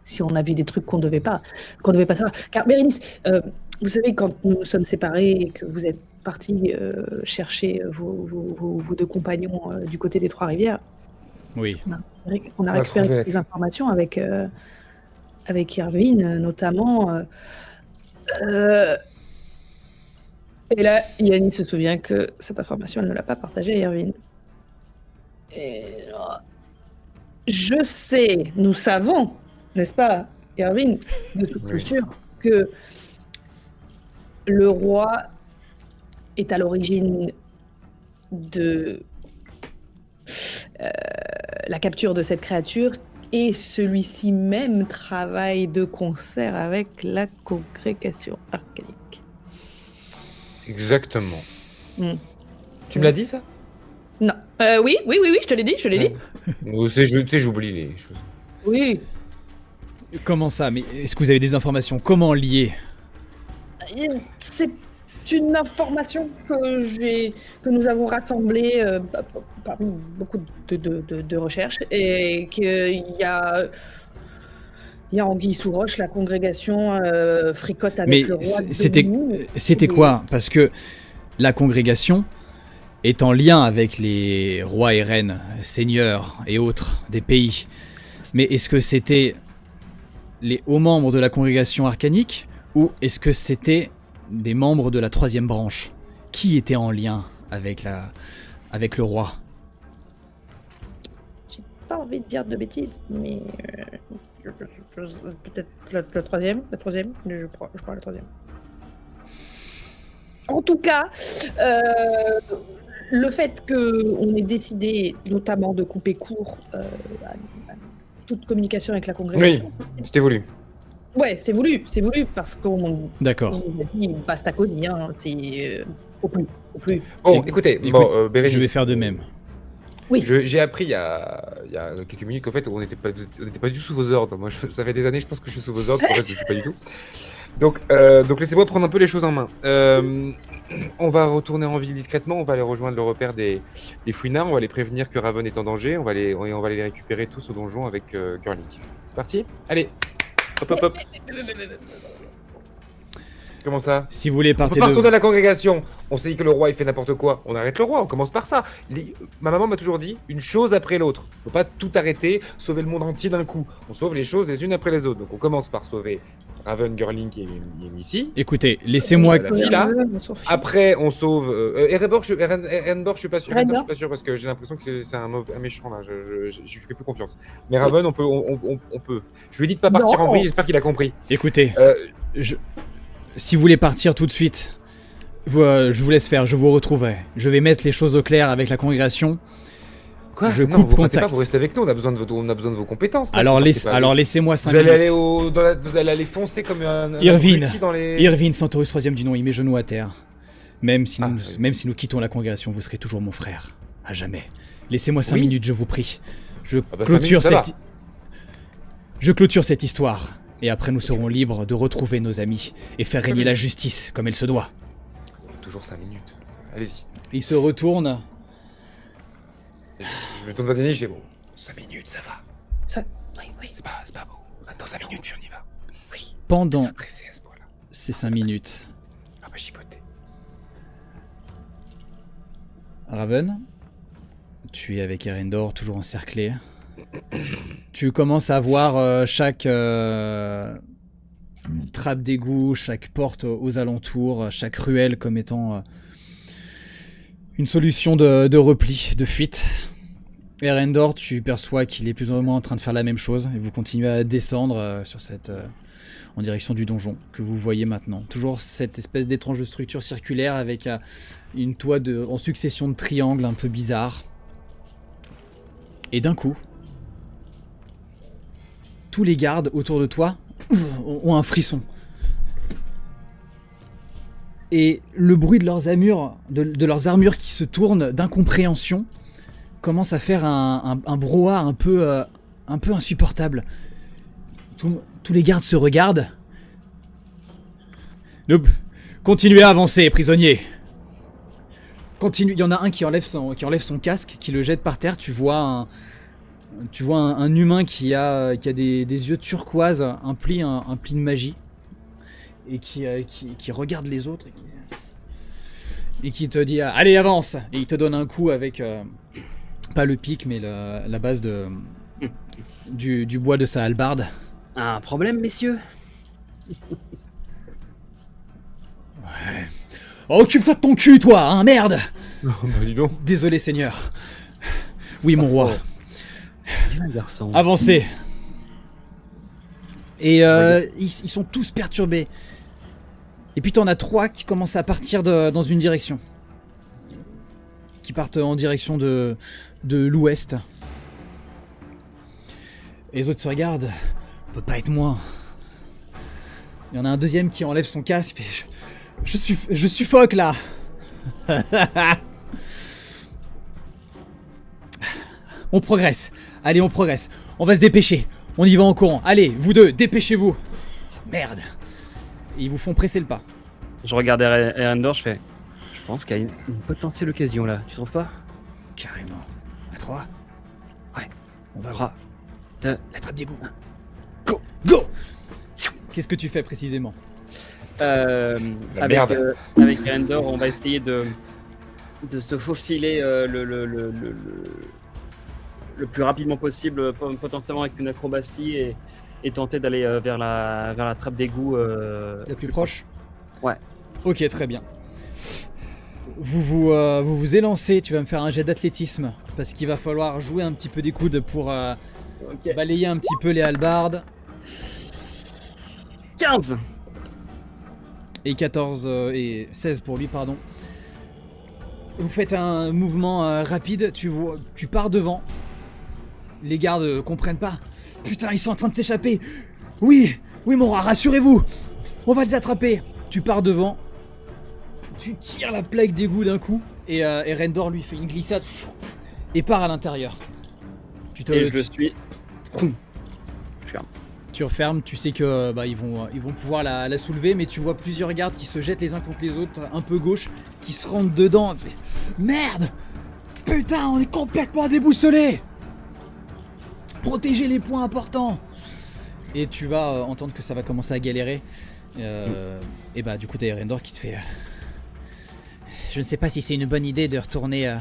si on a vu des trucs qu'on devait pas savoir. Car Bérénice, vous savez, quand nous nous sommes séparés et que vous êtes partis chercher vos deux compagnons du côté des Trois-Rivières, Oui. on a a récupéré trouvé. des informations avec Irvine, notamment. Et là, Yanni se souvient que cette information, elle ne l'a pas partagée à Irvine. Et je sais, nous savons, n'est-ce pas, Irvine, de toute Oui. sûr, que le roi est à l'origine de la capture de cette créature et celui-ci même travaille de concert avec la congrégation arcanique. Exactement. Hmm. Tu me l'as dit, ça? Non. Oui, je te l'ai dit, Ou tu sais, j'oublie les choses. Oui. Comment ça? Mais est-ce que vous avez des informations? Comment lier? C'est une information que nous avons rassemblée parmi beaucoup de recherches et qu'il y a anguille sous roche, la congrégation fricote avec Mais le roi. c'était quoi? Parce que la congrégation est en lien avec les rois et reines, seigneurs et autres des pays. Mais est-ce que c'était les hauts membres de la congrégation arcanique ou est-ce que c'était des membres de la troisième branche? Qui était en lien avec le roi? J'ai pas envie de dire de bêtises, mais peut-être la troisième, je crois la troisième. En tout cas, le fait qu'on ait décidé notamment de couper court à toute communication avec la congrégation. Oui, c'était voulu. Ouais, c'est voulu parce qu'on D'accord. nous a dit basta cosy, hein, faut plus. Bon, Écoute, écoutez, Bérénice, Je vais faire de même. Oui. J'ai appris il y a quelques minutes qu'en fait, on n'était pas du tout sous vos ordres. Moi, ça fait des années, je pense que je suis sous vos ordres. En fait, je ne suis pas du tout. Donc laissez-moi prendre un peu les choses en main. On va retourner en ville discrètement. On va aller rejoindre le repère des fouinards. On va les prévenir que Raven est en danger. On va aller les récupérer tous au donjon avec Girling. C'est parti? Allez. Hop. Comment ça? Si vous voulez On peut partir pas retourner à la congrégation. On sait que le roi il fait n'importe quoi. On arrête le roi, on commence par ça. Ma maman m'a toujours dit une chose après l'autre. On peut pas tout arrêter, sauver le monde entier d'un coup. On sauve les choses les unes après les autres. Donc on commence par sauver Raven Girling qui est ici. Écoutez, laissez-moi. La fille, là. On s'en fiche. Après on sauve Erebor, je suis pas sûr. Rendor Rendor, je suis pas sûr parce que j'ai l'impression que c'est un méchant là. Je lui fais plus confiance. Mais Raven, on peut. Je lui ai dit de pas partir Non. en vrille. J'espère qu'il a compris. Écoutez, Euh, si vous voulez partir tout de suite, je vous laisse faire, je vous retrouverai. Je vais mettre les choses au clair avec la congrégation. Quoi? Je Non, coupe vous partez contact. pas, vous restez avec nous. On a besoin de vos compétences. là. Alors, Vous partez pas avec- laissez-moi 5 Vous allez aller minutes. vous allez aller foncer comme un Irvine. abruti dans les. Irvine, Centaurus 3ème du nom, il met genoux à terre. Même si Oui. nous quittons la congrégation, vous serez toujours mon frère. À jamais. Laissez-moi 5 Oui. minutes, je vous prie. Je bah, 5 clôture minutes, ça cette... Je clôture cette histoire. Et après, nous serons libres de retrouver nos amis et faire régner la justice comme elle se doit. Toujours 5 minutes. Allez-y. Il se retourne. Je me tourne vers Denis, je dis bon, 5 minutes, ça va. Oui. C'est pas beau. Attends 5 minutes, puis on y va. Pendant Ça pressé à ce point-là. ces 5 minutes, Ah bah chipoter. Raven, tu es avec Erendor, toujours encerclé. Tu commences à voir chaque trappe d'égout, chaque porte aux alentours, chaque ruelle comme étant une solution de repli, de fuite. Erendor, tu perçois qu'il est plus ou moins en train de faire la même chose et vous continuez à descendre en direction du donjon que vous voyez maintenant. Toujours cette espèce d'étrange structure circulaire avec une toit en succession de triangles un peu bizarres. Et d'un coup, tous les gardes autour de toi ont un frisson. Et le bruit de leurs armures, de leurs armures qui se tournent d'incompréhension commence à faire un brouhaha un peu insupportable. Tous les gardes se regardent. Continuez à avancer, prisonniers. Continue. Il y en a un qui enlève son casque, qui le jette par terre. Tu vois un humain qui a des yeux turquoises, un pli de magie, et qui regarde les autres et qui te dit allez avance, et il te donne un coup avec pas le pic mais la base du bois de sa hallebarde. Un problème, messieurs? Ouais. Oh, occupe-toi de ton cul, toi, hein, merde. Bah, dis donc. Désolé, Seigneur. Oui, mon roi. Bien, garçon. Avancez. Et ils sont tous perturbés. Et puis t'en as 3 qui commencent à partir dans une direction. Qui partent en direction de l'ouest. Et les autres se regardent. On peut pas être moins. Il y en a un deuxième qui enlève son casque. Et je suffoque là. On progresse. Allez, on progresse. On va se dépêcher. On y va en courant. Allez, vous deux, dépêchez-vous. Oh, merde. Et ils vous font presser le pas. Je regarde Erendor, je pense qu'il y a une potentielle occasion là, tu trouves pas? Carrément. À 3. Ouais. On va 3, 2, la trappe d'égout. Go, go. Qu'est-ce que tu fais précisément? avec Erendor, on va essayer de se faufiler le plus rapidement possible, potentiellement avec une acrobatie et tenter d'aller vers la trappe d'égout. La plus proche? Ouais. Ok, très bien. Vous vous élancez, tu vas me faire un jet d'athlétisme, parce qu'il va falloir jouer un petit peu des coudes pour Ok. balayer un petit peu les hallebardes. 15. Et 14 et 16 pour lui, pardon. Vous faites un mouvement rapide, tu pars devant. Les gardes comprennent pas. Putain, ils sont en train de s'échapper. Oui, mon roi, rassurez-vous. On va les attraper. Tu pars devant. Tu tires la plaque d'égout d'un coup. Et Erendor lui fait une glissade. Et part à l'intérieur. Et je le suis. Tu refermes, tu sais que ils vont pouvoir la soulever, mais tu vois plusieurs gardes qui se jettent les uns contre les autres, un peu gauche, qui se rentrent dedans. Merde! Putain, on est complètement déboussolés! Protégez les points importants! Et tu vas entendre que ça va commencer à galérer. Et du coup, t'as Erendor qui te fait... Je ne sais pas si c'est une bonne idée de retourner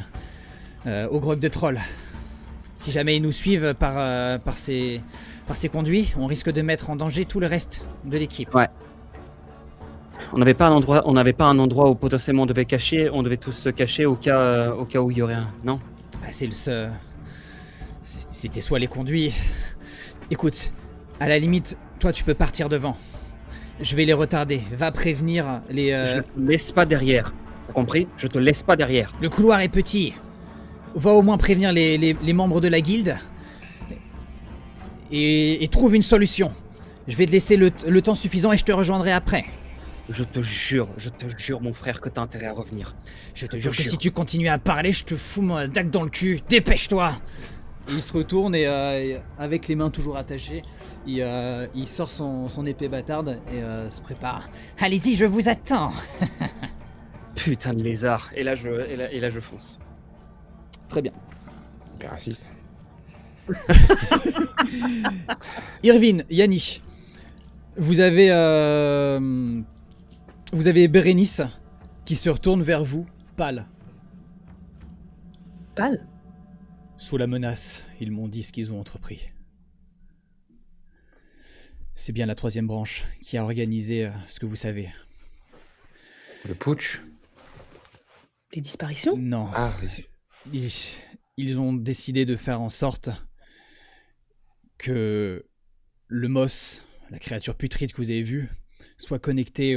au grog de troll. Si jamais ils nous suivent par ces conduits, on risque de mettre en danger tout le reste de l'équipe. Ouais. On n'avait pas un endroit où potentiellement on devait cacher. On devait tous se cacher au cas où il y aurait un. Non. C'était soit les conduits. Écoute, à la limite, toi tu peux partir devant. Je vais les retarder. Va prévenir les. Je ne te laisse pas derrière. T'as compris? Je te laisse pas derrière. Le couloir est petit. Va au moins prévenir les membres de la guilde. Et trouve une solution. Je vais te laisser le temps suffisant et je te rejoindrai après. Je te jure, mon frère, que t'as intérêt à revenir. Je te jure que si tu continues à parler, je te fous mon dague dans le cul. Dépêche-toi! Et il se retourne et avec les mains toujours attachées, il sort son épée bâtarde et se prépare. Allez-y, je vous attends! Putain de lézard. Et là, je fonce. Très bien. Hyper raciste. Irvine, Yanni, vous avez Bérénice qui se retourne vers vous, pâle. Pâle? Sous la menace, ils m'ont dit ce qu'ils ont entrepris. C'est bien la troisième branche qui a organisé ce que vous savez. Le putsch. Les disparitions? Non. Ah, oui. Ils ont décidé de faire en sorte que le Moss, la créature putride que vous avez vue, soit connecté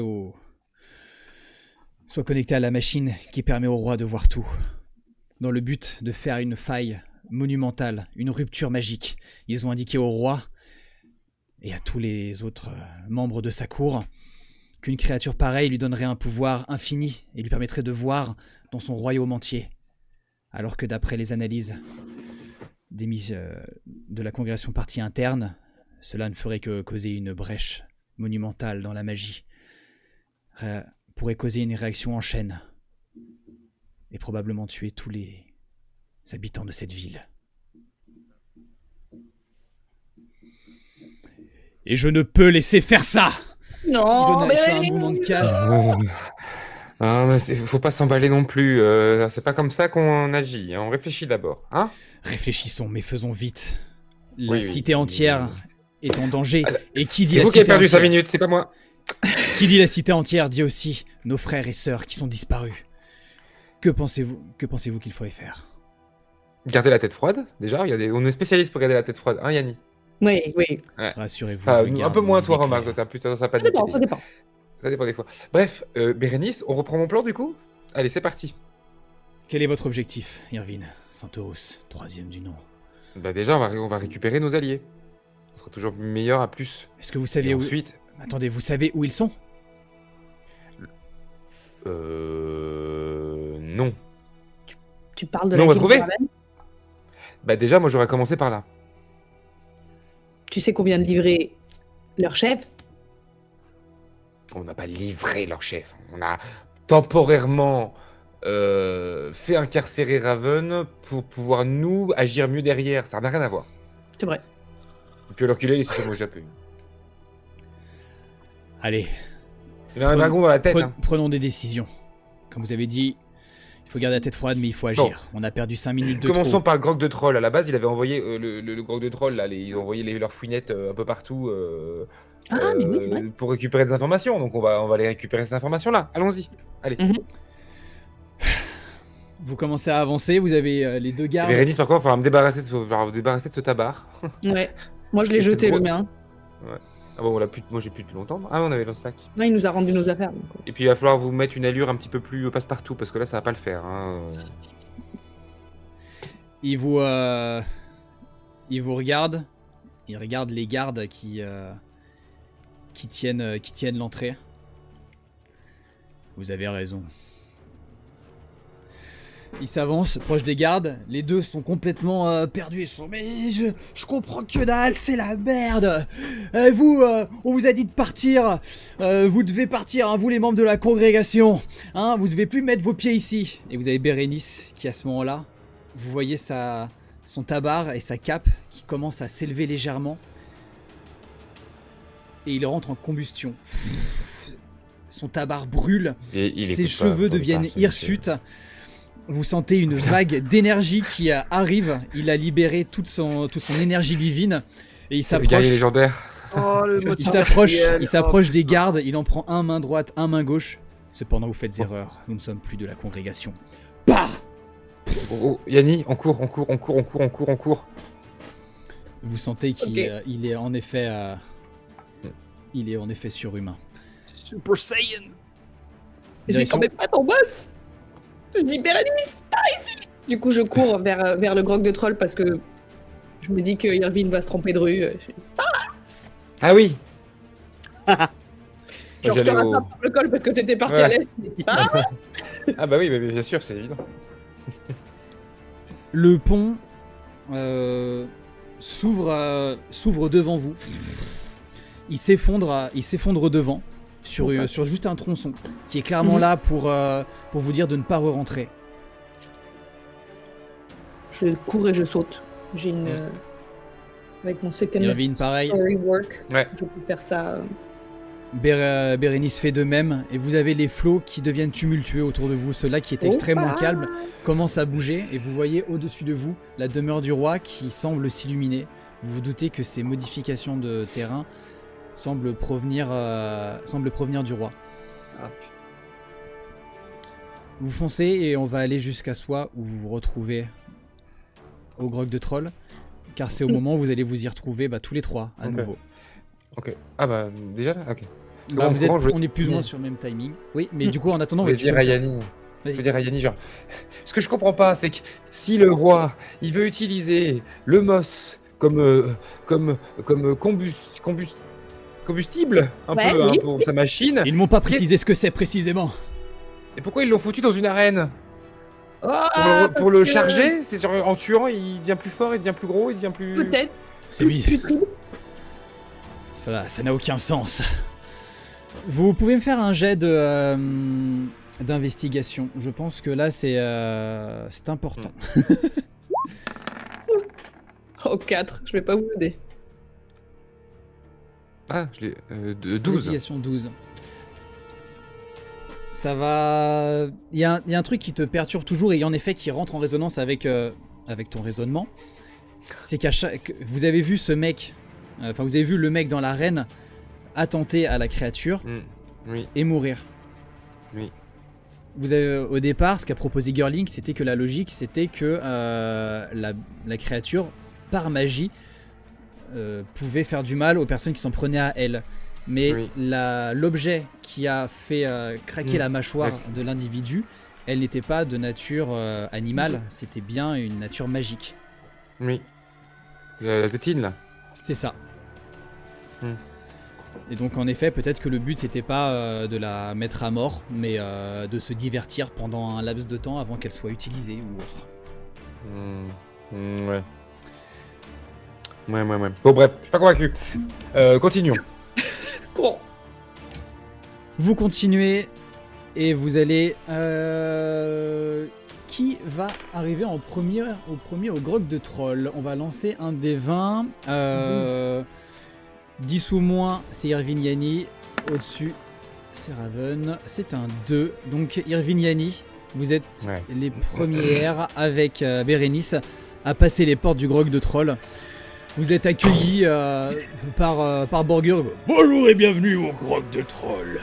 à la machine qui permet au roi de voir tout, dans le but de faire une faille monumentale, une rupture magique. Ils ont indiqué au roi et à tous les autres membres de sa cour qu'une créature pareille lui donnerait un pouvoir infini et lui permettrait de voir dans son royaume entier. Alors que d'après les analyses de la congrégation partie interne, cela ne ferait que causer une brèche monumentale dans la magie. Pourrait causer une réaction en chaîne et probablement tuer tous les habitants de cette ville. Et je ne peux laisser faire ça! Non, Il fait un mouvement de cage. Ah, mais faut pas s'emballer non plus. C'est pas comme ça qu'on agit. Hein. On réfléchit d'abord. Hein? Réfléchissons, mais faisons vite. La Oui, cité entière est en danger. Et qui dit C'est la vous qui avez cité perdu 5 entière minutes, c'est pas moi. Qui dit la cité entière dit aussi nos frères et sœurs qui sont disparus. Que pensez-vous qu'il faudrait faire? Garder la tête froide, déjà. On est spécialiste pour garder la tête froide, hein, Yanni? Oui. Ouais. Rassurez-vous. Enfin, je un garde peu moins mes toi, idées remarque. claires. Toi, t'as plutôt tendance à Ça paniquer. dépend, ça dépend. Ça dépend des fois. Bref, Bérénice, on reprend mon plan du coup? Allez, c'est parti. Quel est votre objectif, Irvine Santoros, troisième du nom? Bah déjà, on va récupérer nos alliés. On sera toujours meilleur à plus. Est-ce que vous Et saviez où... ensuite... Attendez, vous savez où ils sont? Non. Tu parles de Non, la on va ville trouver. de Raven? Bah déjà, moi j'aurais commencé par là. Tu sais qu'on vient de livrer leur chef? On n'a pas livré leur chef. On a temporairement fait incarcérer Raven pour pouvoir nous agir mieux derrière. Ça n'a rien à voir. C'est vrai. Et puis alors qu'il est, il est sur moi Japon. Allez, Il a un dragon dans la tête. Hein. prenons des décisions. Comme vous avez dit, il faut garder la tête froide, mais il faut agir. On a perdu 5 minutes de Commençons trop. par le grog de troll. À la base, il avait envoyé le grog de troll. Là, ils ont envoyé leurs fouinettes un peu partout Mais oui, c'est vrai. pour récupérer des informations. Donc on va aller récupérer ces informations-là. Allons-y. Allez. Vous commencez à avancer, vous avez les deux gardes. Bérénice, par contre, il va me débarrasser de ce tabac. Ouais. Moi, je l'ai Et c'est jeté, gros. le mien. Ah bon, moi j'ai plus depuis longtemps. Ah, on avait dans le sac. Là, il nous a rendu nos affaires. donc. Et puis il va falloir vous mettre une allure un petit peu plus passe-partout parce que là ça va pas le faire. Hein. Il vous regarde. Il regarde les gardes qui tiennent l'entrée. Vous avez raison. Il s'avance, proche des gardes. Les deux sont complètement perdus. Ils sont mais je comprends que dalle, c'est la merde. On vous a dit de partir. Vous devez partir, hein, vous les membres de la congrégation. Hein, vous devez plus mettre vos pieds ici. Et vous avez Bérénice qui à ce moment-là, vous voyez son tabard et sa cape qui commencent à s'élever légèrement. Et il rentre en combustion. Son tabard brûle. Et Ses cheveux deviennent hirsutes. Vous sentez une vague d'énergie qui arrive. Il a libéré toute son énergie divine. Et il C'est le guerrier s'approche. légendaire. Il s'approche des gardes. Il en prend un main droite, un main gauche. Cependant, vous faites erreur. Nous ne sommes plus de la congrégation. Bah! Oh, Yanni, on court. Vous sentez qu'il Ok. il est en effet, surhumain. Super Saiyan. Mais c'est Direction- quand même pas ton boss! Je dis Bérénice, par ici! Du coup, je cours vers le grog de troll parce que je me dis que Irvine va se tromper de rue. Ah oui. Genre, je te J'allais au- rattrape par le col parce que t'étais parti Ouais. à l'est. Ah, Ah bah oui, bah, bien sûr, c'est évident. Le pont s'ouvre devant vous. Il s'effondre devant sur juste un tronçon qui est clairement là pour vous dire de ne pas re-rentrer. je cours et je saute. J'ai une. Avec mon second Irvine, pareil. story work, Ouais. je peux faire ça. Bérénice fait de même, et vous avez les flots qui deviennent tumultueux autour de vous. Ceux-là qui étaient extrêmement calmes commencent à bouger, et vous voyez au-dessus de vous la demeure du roi qui semble s'illuminer. Vous vous doutez que ces modifications de terrain semble provenir du roi. Ah, Vous foncez et on va aller jusqu'à Soie où vous vous retrouvez au grog de troll, car c'est au moment où vous allez vous y retrouver tous les trois à Ok. nouveau. Ok. Ah bah déjà là. Ok. Bah, Bon, comment je vais- on est plus ou moins sur le même timing. Oui, mais du coup en attendant, Je vais ouais, tu dire peux à le faire. Yanni. Je Vas-y. vais dire à Yanni genre. Ce que je comprends pas, c'est que si le roi, il veut utiliser le moss comme combustible un Ouais, peu hein, oui. pour sa machine, Ils m'ont pas précisé ce que c'est précisément. et pourquoi ils l'ont foutu dans une arène? Ah, Pour le parce que- charger, c'est genre en tuant, il devient plus fort, il devient plus gros, il devient plus. Peut-être. C'est lui. Putride. Ça n'a aucun sens. Vous pouvez me faire un jet d'investigation. Je pense que là c'est important. Oh, 4, je vais pas vous aider. Ah, je l'ai. De 12. Investigation 12. Ça va. Il y a un truc qui te perturbe toujours et en effet qui rentre en résonance avec ton raisonnement. C'est qu'à chaque. Vous avez vu ce mec. Enfin, vous avez vu le mec dans l'arène attenter à la créature Oui, et mourir. oui. Vous avez, au départ, ce qu'a proposé Girling, c'était que la logique, c'était que la créature, par magie, pouvait faire du mal aux personnes qui s'en prenaient à elle. Mais Oui. l'objet qui a fait craquer la mâchoire D'accord. de l'individu, elle n'était pas de nature animale, c'était bien une nature magique. Oui. La tétine là. C'est ça. Hmm. Et donc en effet, peut-être que le but c'était pas de la mettre à mort, mais de se divertir pendant un laps de temps avant qu'elle soit utilisée ou autre. Ouais. Ouais. Bon, bref, je suis pas convaincu. Continuons. Courant. Vous continuez et vous allez... Qui va arriver au premier au grog de troll? On va lancer un des 20. 10 ou moins, c'est Irvin Yanni. Au-dessus, c'est Raven. C'est un 2. Donc Irvin Yanni, vous êtes Ouais. les premières avec Bérénice à passer les portes du grog de troll. Vous êtes accueillis par Borgur. Bonjour et bienvenue au grog de troll.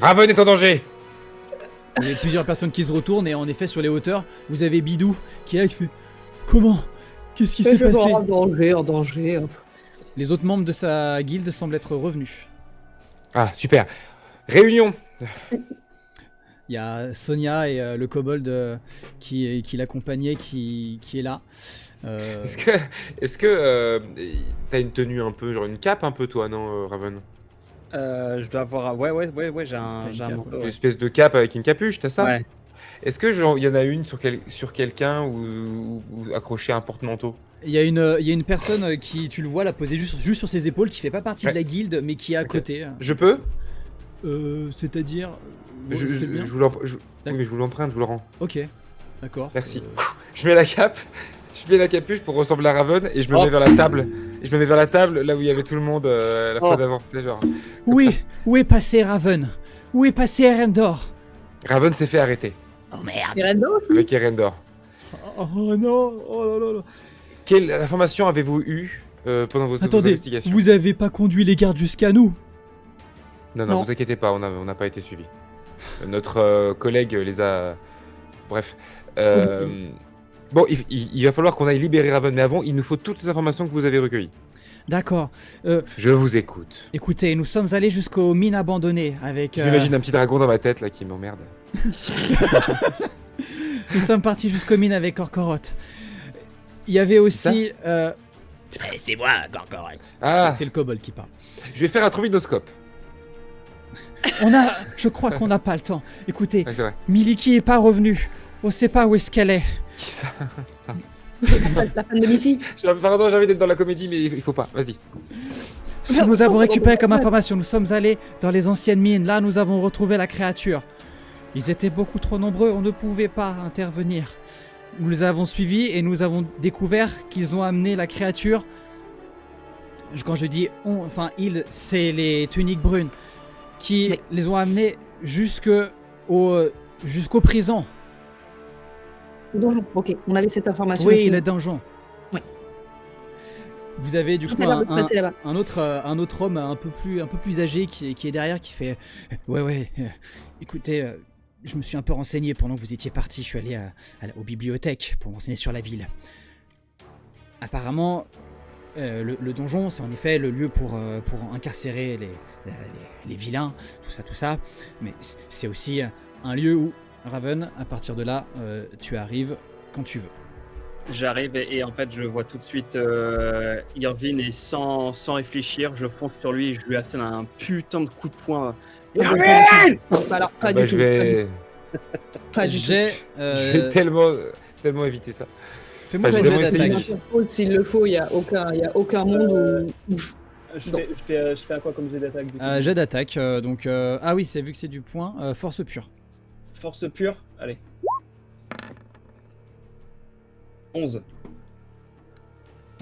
Raven est en danger. Il y a plusieurs personnes qui se retournent et en effet sur les hauteurs, vous avez Bidou qui est là qui fait comment? Qu'est-ce qui s'est Je passé? en danger. Les autres membres de sa guilde semblent être revenus. Ah, super. Réunion. Il y a Sonia et le kobold qui l'accompagnait qui est là. Est-ce que t'as une tenue un peu, genre une cape un peu toi, non, Raven? je dois avoir. Ouais, j'ai un T'as une cape, manteau, Une ouais. espèce de cape avec une capuche, t'as ça? Ouais. Est-ce que genre il y en a une sur quelqu'un ou accrochée à un porte-manteau? Il y a une personne qui, tu le vois, la posée juste sur ses épaules, qui fait pas partie de Ouais. la guilde, mais qui est à Ok. côté. Je peux? C'est-à-dire... je, c'est bien. je vous l'emprunte, oui, mais je vous l'emprunte, je vous le rends. Ok, d'accord. Merci. Je mets la cape, je mets la capuche pour ressembler à Raven et je me Oh. mets vers la table. Et je me mets vers la table là où il y avait tout le monde la fois Oh. d'avant. Tu sais, genre. Où est passé Raven? Où est passé Erendor? Raven s'est fait arrêter Oh merde. Miranda avec Erendor. Oh non, oh là là là. Quelle information avez-vous eue pendant vos Attendez, investigations? vous avez pas conduit les gardes jusqu'à nous? Non, Non. vous inquiétez pas, on n'a pas été suivis. Notre collègue les a. Bref. Bon, il va falloir qu'on aille libérer Raven, mais avant, il nous faut toutes les informations que vous avez recueillies. D'accord. Je vous écoute. Écoutez, nous sommes allés jusqu'aux mines abandonnées avec... Je m'imagine un petit dragon dans ma tête là qui m'emmerde. Nous sommes partis jusqu'aux mines avec Korkoroth. Il y avait aussi... C'est moi, Korkoroth. Ah, C'est le kobold qui parle. je vais faire un trombinoscope. Je crois qu'on n'a pas le temps. Écoutez, Ouais, c'est vrai. Miliki est pas revenue. On sait pas où est-ce qu'elle est. Qui ça? La femme de Missy. Pardon, j'ai envie d'être dans la comédie, mais il faut pas. Vas-y. Ce que nous avons récupéré comme information, nous sommes allés dans les anciennes mines. Là, nous avons retrouvé la créature. Ils étaient beaucoup trop nombreux, on ne pouvait pas intervenir. Nous les avons suivis et nous avons découvert qu'ils ont amené la créature. Quand je dis on, enfin ils, c'est les tuniques brunes qui Oui. les ont amenés jusqu'au prison. Donjon. Ok, on avait cette information Oui, aussi. le donjon. Oui. Vous avez du Tout coup à l'heure de passer là-bas. un autre homme un peu plus âgé qui est derrière qui fait ouais, écoutez, je me suis un peu renseigné pendant que vous étiez parti. Je suis allé aux bibliothèques pour m'enseigner sur la ville. Apparemment, le donjon, c'est en effet le lieu pour incarcérer les vilains, tout ça. Mais c'est aussi un lieu où, Raven, à partir de là, tu arrives quand tu veux. J'arrive et en fait, je vois tout de suite Irvine et sans réfléchir, je fonce sur lui et je lui assène un putain de coup de poing. Irvine Alors, pas bah, du je tout. vais, Pas du tout. je vais tellement éviter ça. Fais-moi Enfin, ton je jet vais essayer. d'attaque. S'il le faut, il y a aucun monde où je... Je Non. fais à quoi comme jet d'attaque du coup Jet d'attaque, donc ah oui, c'est vu que c'est du point, force pure. Force pure, allez. 11.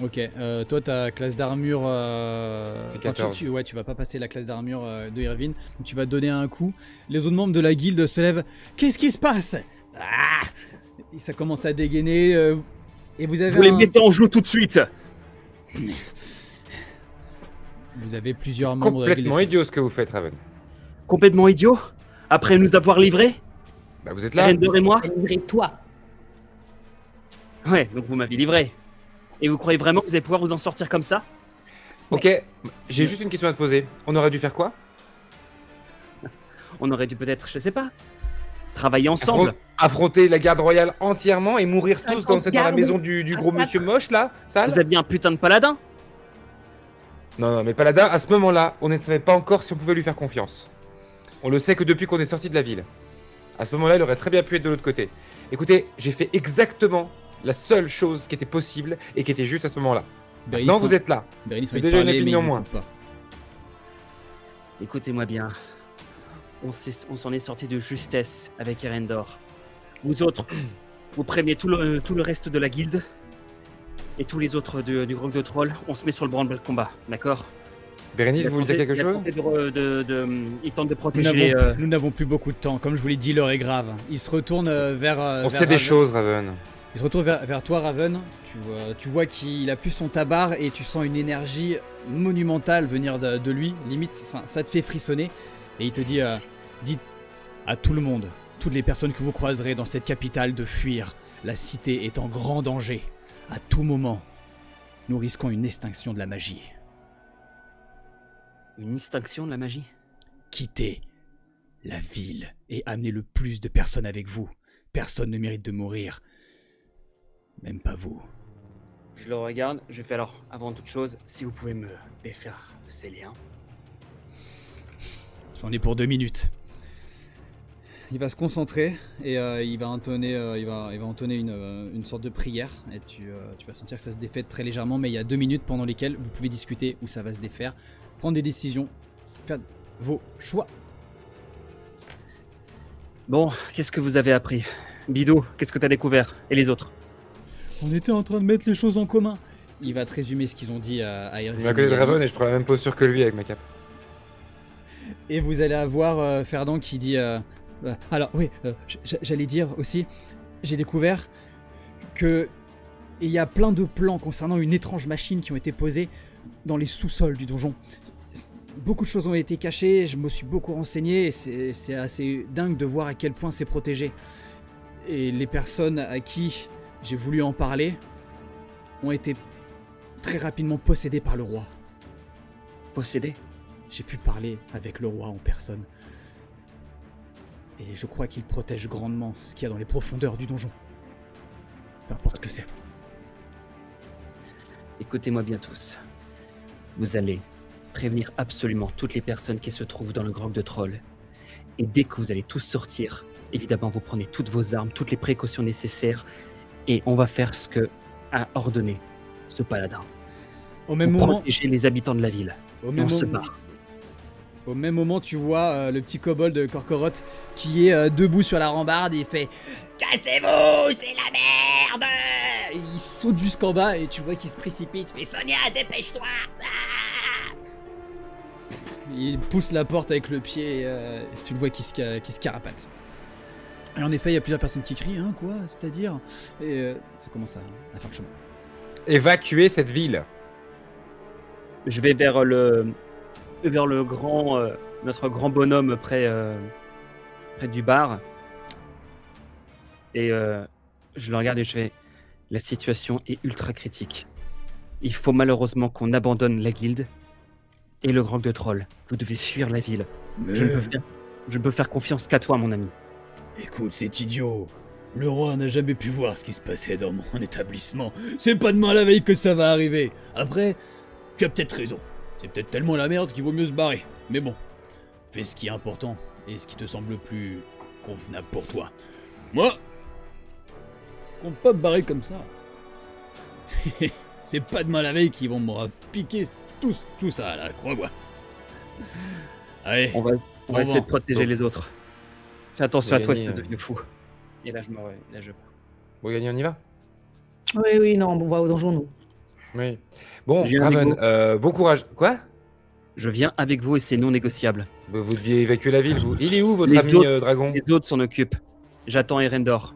Ok, toi ta classe d'armure, C'est enfin, 14. tu vas pas passer la classe d'armure de Irvine, donc tu vas donner un coup. Les autres membres de la guilde se lèvent. Qu'est-ce qui se passe? Et ça commence à dégainer. Et vous avez Vous les mettez en jeu tout de suite. Vous avez plusieurs membres de la guilde. Complètement idiot ce que vous faites, Raven. Complètement idiot. Après nous avoir livrés, Bah, vous êtes là. Render et moi. Livrez-toi. Ouais, donc vous m'avez livré. Et vous croyez vraiment que vous allez pouvoir vous en sortir comme ça? Ok, j'ai juste une question à te poser. On aurait dû faire quoi? On aurait dû peut-être, je sais pas, travailler ensemble. Affronter la garde royale entièrement et mourir tous dans la Garde maison du gros à monsieur moche là, sale? Vous êtes bien un putain de paladin. Non, mais Paladin, à ce moment-là, on ne savait pas encore si on pouvait lui faire confiance. On le sait que depuis qu'on est sorti de la ville. À ce moment-là, il aurait très bien pu être de l'autre côté. Écoutez, j'ai fait exactement la seule chose qui était possible et qui était juste à ce moment-là. Maintenant, vous êtes là. Bérénice c'est va te déjà une parler, mais opinion il moins. n'écoute pas. Écoutez-moi bien. On s'en est sorti de justesse avec Erendor. Vous autres, vous prévenez tout le reste de la guilde. Et tous les autres du groupe de trolls, on se met sur le branle-bas de combat, d'accord? Bérénice, vous voulez dire quelque chose? Il tente de protéger les... Nous n'avons plus beaucoup de temps. Comme je vous l'ai dit, l'heure est grave. Il se retourne vers. On vers sait des Raven. choses, Raven. Il se retourne vers toi, Raven. Tu vois qu'il a plus son tabard et tu sens une énergie monumentale venir de lui. Limite, ça te fait frissonner. Et il te dit dites à tout le monde, toutes les personnes que vous croiserez dans cette capitale, de fuir. La cité est en grand danger. À tout moment, nous risquons une extinction de la magie. Une extinction de la magie? Quittez la ville et amenez le plus de personnes avec vous. Personne ne mérite de mourir. Même pas vous. Je le regarde, je fais alors, avant toute chose, si vous pouvez me défaire de ces liens. J'en ai pour 2 minutes. Il va se concentrer et il va entonner une sorte de prière. Et tu vas sentir que ça se défait très légèrement, mais il y a 2 minutes pendant lesquelles vous pouvez discuter où ça va se défaire, prendre des décisions, faire vos choix. Bon, qu'est-ce que vous avez appris? Bidou, qu'est-ce que t'as découvert? Et les autres? On était en train de mettre les choses en commun. Il va te résumer ce qu'ils ont dit à Je Irvine. vais à côté de Raven et je prends la même posture que lui avec ma cape. Et vous allez avoir Ferdinand qui dit alors oui, j'allais dire aussi, j'ai découvert que il y a plein de plans concernant une étrange machine qui ont été posées dans les sous-sols du donjon. Beaucoup de choses ont été cachées, je me suis beaucoup renseigné et c'est assez dingue de voir à quel point c'est protégé. Et les personnes à qui j'ai voulu en parler ont été très rapidement possédées par le roi. Possédés? J'ai pu parler avec le roi en personne. Et je crois qu'il protège grandement ce qu'il y a dans les profondeurs du donjon. Peu importe que c'est. Écoutez-moi bien tous. Vous allez prévenir absolument toutes les personnes qui se trouvent dans le grotte de trolls. Et dès que vous allez tous sortir, évidemment vous prenez toutes vos armes, toutes les précautions nécessaires, et on va faire ce que a ordonné ce paladin. Au même Pour moment, protéger les habitants de la ville. au Et même on se moment, barre. au même moment, tu vois le petit kobold de Korkoroth qui est debout sur la rambarde et il fait « Cassez-vous, c'est la merde !» Et il saute jusqu'en bas et tu vois qu'il se précipite. Il fait « Sonia, dépêche-toi !» Il pousse la porte avec le pied et tu le vois qui se carapate. Et en effet, il y a plusieurs personnes qui crient « Hein, quoi? C'est-à-dire ?» Et ça commence à faire le chemin. Évacuer cette ville. je vais vers le grand, notre grand bonhomme près du bar. Et je le regarde et je fais: la situation est ultra critique. Il faut malheureusement qu'on abandonne la guilde et le Grog de Troll. Vous devez fuir la ville. Je ne peux faire confiance qu'à toi, mon ami. Écoute, c'est idiot. Le roi n'a jamais pu voir ce qui se passait dans mon établissement. C'est pas demain la veille que ça va arriver. Après, tu as peut-être raison. C'est peut-être tellement la merde qu'il vaut mieux se barrer. Mais bon, fais ce qui est important et ce qui te semble le plus convenable pour toi. Moi, compte pas me barrer comme ça. C'est pas demain la veille qu'ils vont me piquer tout ça là, crois-moi. Allez, On va essayer de protéger Donc, les autres. Fais attention à toi, gagner, espèce de vieux fou. Et là, je pars. Bon, Yanni, on y va? Oui, non, on va au donjon, nous. Oui. Bon, Je viens avec Raven, bon courage. Quoi? Je viens avec vous et c'est non négociable. Bah, vous deviez évacuer la ville, vous. Il est où, votre Les ami autres- dragon? Les autres s'en occupent. J'attends Erendor.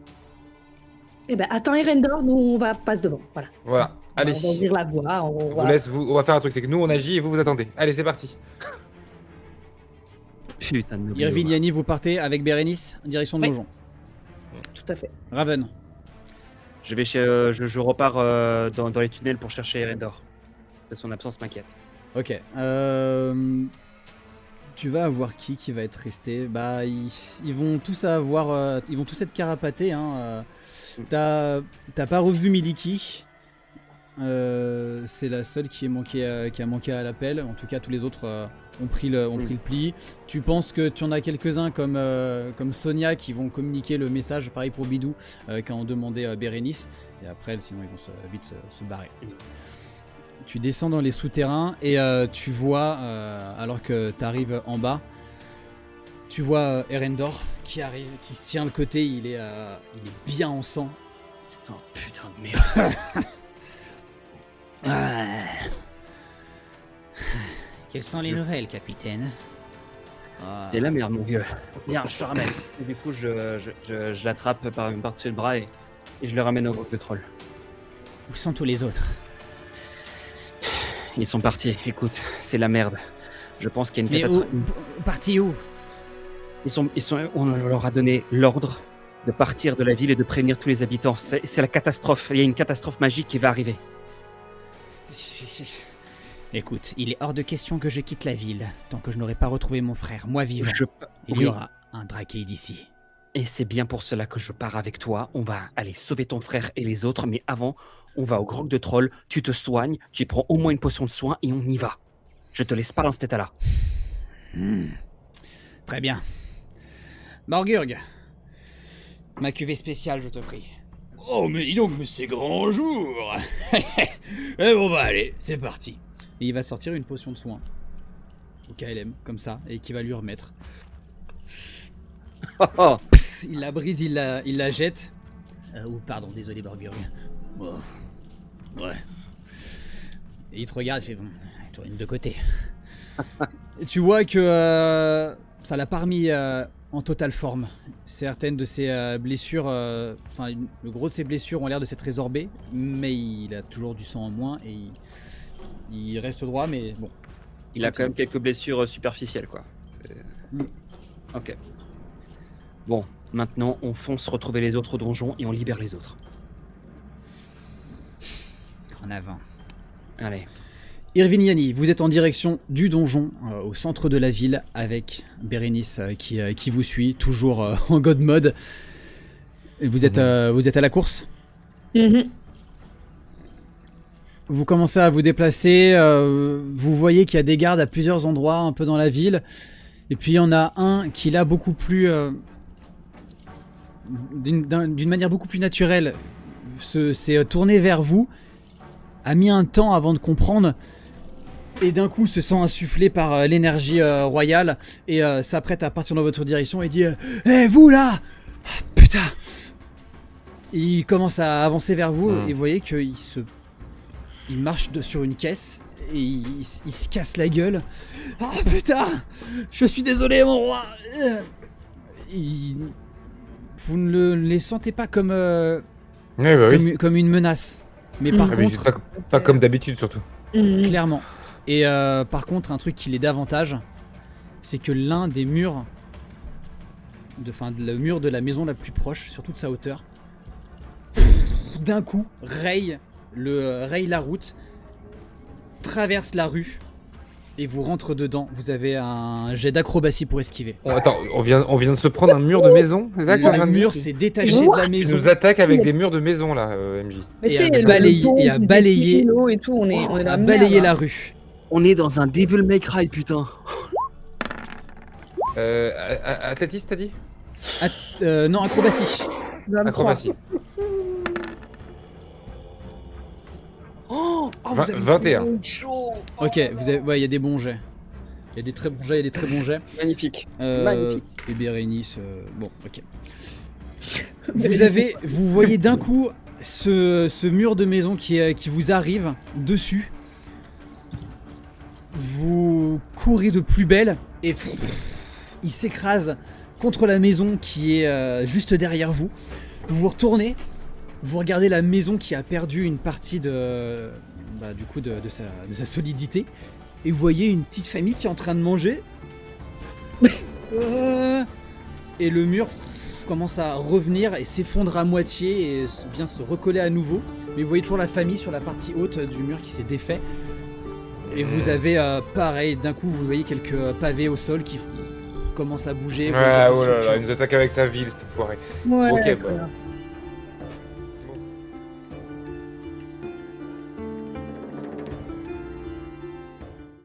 Eh ben, attends, Erendor, nous, on va passer devant. Voilà. Voilà, allez. On va ouvrir la voie. On va faire un truc, c'est que nous, on agit et vous attendez. Allez, c'est parti. Putain de nobilo. Irvine, Yanni, vous partez avec Bérénice en direction de Oui. donjon. Tout à fait. Raven. Je vais je repars dans les tunnels pour chercher Erendor. Parce que son absence m'inquiète. Ok. Tu vas avoir qui va être resté? Bah, ils vont tous avoir, ils vont tous être carapatés. Hein. T'as pas revu Miliki. C'est la seule qui a manqué à l'appel. En tout cas, tous les autres ont pris le pli. Tu penses que tu en as quelques-uns comme Sonia qui vont communiquer le message. Pareil pour Bidou qui ont demandé Bérénice. Et après, sinon ils vont vite se barrer. Tu descends dans les souterrains et tu vois, alors que tu arrives en bas, tu vois Erendor qui arrive, qui se tient le côté, il est bien en sang. Putain de merde. Quelles sont les nouvelles, capitaine? C'est la merde, mon vieux. Viens, je te ramène. Et du coup, je l'attrape par-dessus le bras et je le ramène au Grog de Troll. Où sont tous les autres? Ils sont partis. Écoute, c'est la merde. Je pense qu'il y a une Mais catastrophe. parti où? On leur a donné l'ordre de partir de la ville et de prévenir tous les habitants. C'est la catastrophe. Il y a une catastrophe magique qui va arriver. Écoute, il est hors de question que je quitte la ville tant que je n'aurai pas retrouvé mon frère, moi vivant. Il y Oui. aura un Drakeid ici. Et c'est bien pour cela que je pars avec toi. On va aller sauver ton frère et les autres, mais avant, on va au Grog de Troll, tu te soignes, tu prends au moins une potion de soin et on y va. Je te laisse pas dans cet état-là. Très bien. Morgurg, ma cuvée spéciale, je te prie. Oh, mais dis donc, mais c'est grand jour. Eh bon, bah allez, c'est parti. Et il va sortir une potion de soin au KLM, comme ça, et qui va lui remettre. Pss, il la brise, il la jette. Pardon, désolé, Morgurg. Oh, ouais. Et il te regarde, il fait bon, il tourne de côté. Et tu vois que ça l'a pas remis en totale forme. Certaines de ses blessures, enfin le gros de ses blessures ont l'air de s'être résorbées, mais il a toujours du sang en moins et il reste droit, mais bon. Il a quand même quelques blessures superficielles, quoi. Mm. Ok. Bon, maintenant, on fonce retrouver les autres donjons et on libère les autres. En avant. Allez. Irviniani, vous êtes en direction du donjon au centre de la ville avec Bérénice qui vous suit, toujours en god mode. Et vous êtes à la course. Vous commencez à vous déplacer, vous voyez qu'il y a des gardes à plusieurs endroits un peu dans la ville. Et puis il y en a un qui là beaucoup plus... d'une manière beaucoup plus naturelle s'est tourné vers vous, a mis un temps avant de comprendre et d'un coup se sent insufflé par l'énergie royale et s'apprête à partir dans votre direction et dit Hé vous là, putain. Il commence à avancer vers vous et vous voyez qu'il marche sur une caisse et il se casse la gueule. Ah putain, je suis désolé mon roi. Vous ne les sentez pas comme Oui. comme une menace, mais par Ah, mais contre pas comme d'habitude surtout. clairement. Et par contre, un truc qui l'est davantage, c'est que l'un des murs, le mur de la maison la plus proche, sur toute sa hauteur, d'un coup, raye la route, traverse la rue et vous rentre dedans. Vous avez un jet d'acrobatie pour esquiver. Attends, on vient de se prendre un mur de maison. C'est ça que t'es en train Le de dire mur s'est détaché de la Tu maison. nous attaques avec des murs de maison là, MJ. Mais Et tu sais, à le balayer- pont et à qui se balayer- déplie, l'eau et tout, on est dans à la balayer merde, la là. rue. On est dans un Devil May Cry, putain. Athlétis, t'as dit Non, acrobatie. 23. Acrobatie. Oh, Vingt- vous avez 21. fait chaud. Ok, il y a des bons jets. Il y a des très bons jets, il y a des très bons jets. Magnifique. Magnifique. Et Bérénice, bon, ok. Vous voyez d'un coup ce mur de maison qui vous arrive dessus. Vous courez de plus belle et il s'écrase contre la maison qui est juste derrière vous. Vous vous retournez, vous regardez la maison qui a perdu une partie de sa solidité et vous voyez une petite famille qui est en train de manger. Et le mur commence à revenir et s'effondre à moitié et vient se recoller à nouveau. Mais vous voyez toujours la famille sur la partie haute du mur qui s'est défait. Et vous avez pareil, d'un coup vous voyez quelques pavés au sol qui commencent à bouger. Vous voyez Ouais, quelques oh là là, structures. il nous attaque avec sa ville, cet enfoiré. Ouais, Ok, quoi.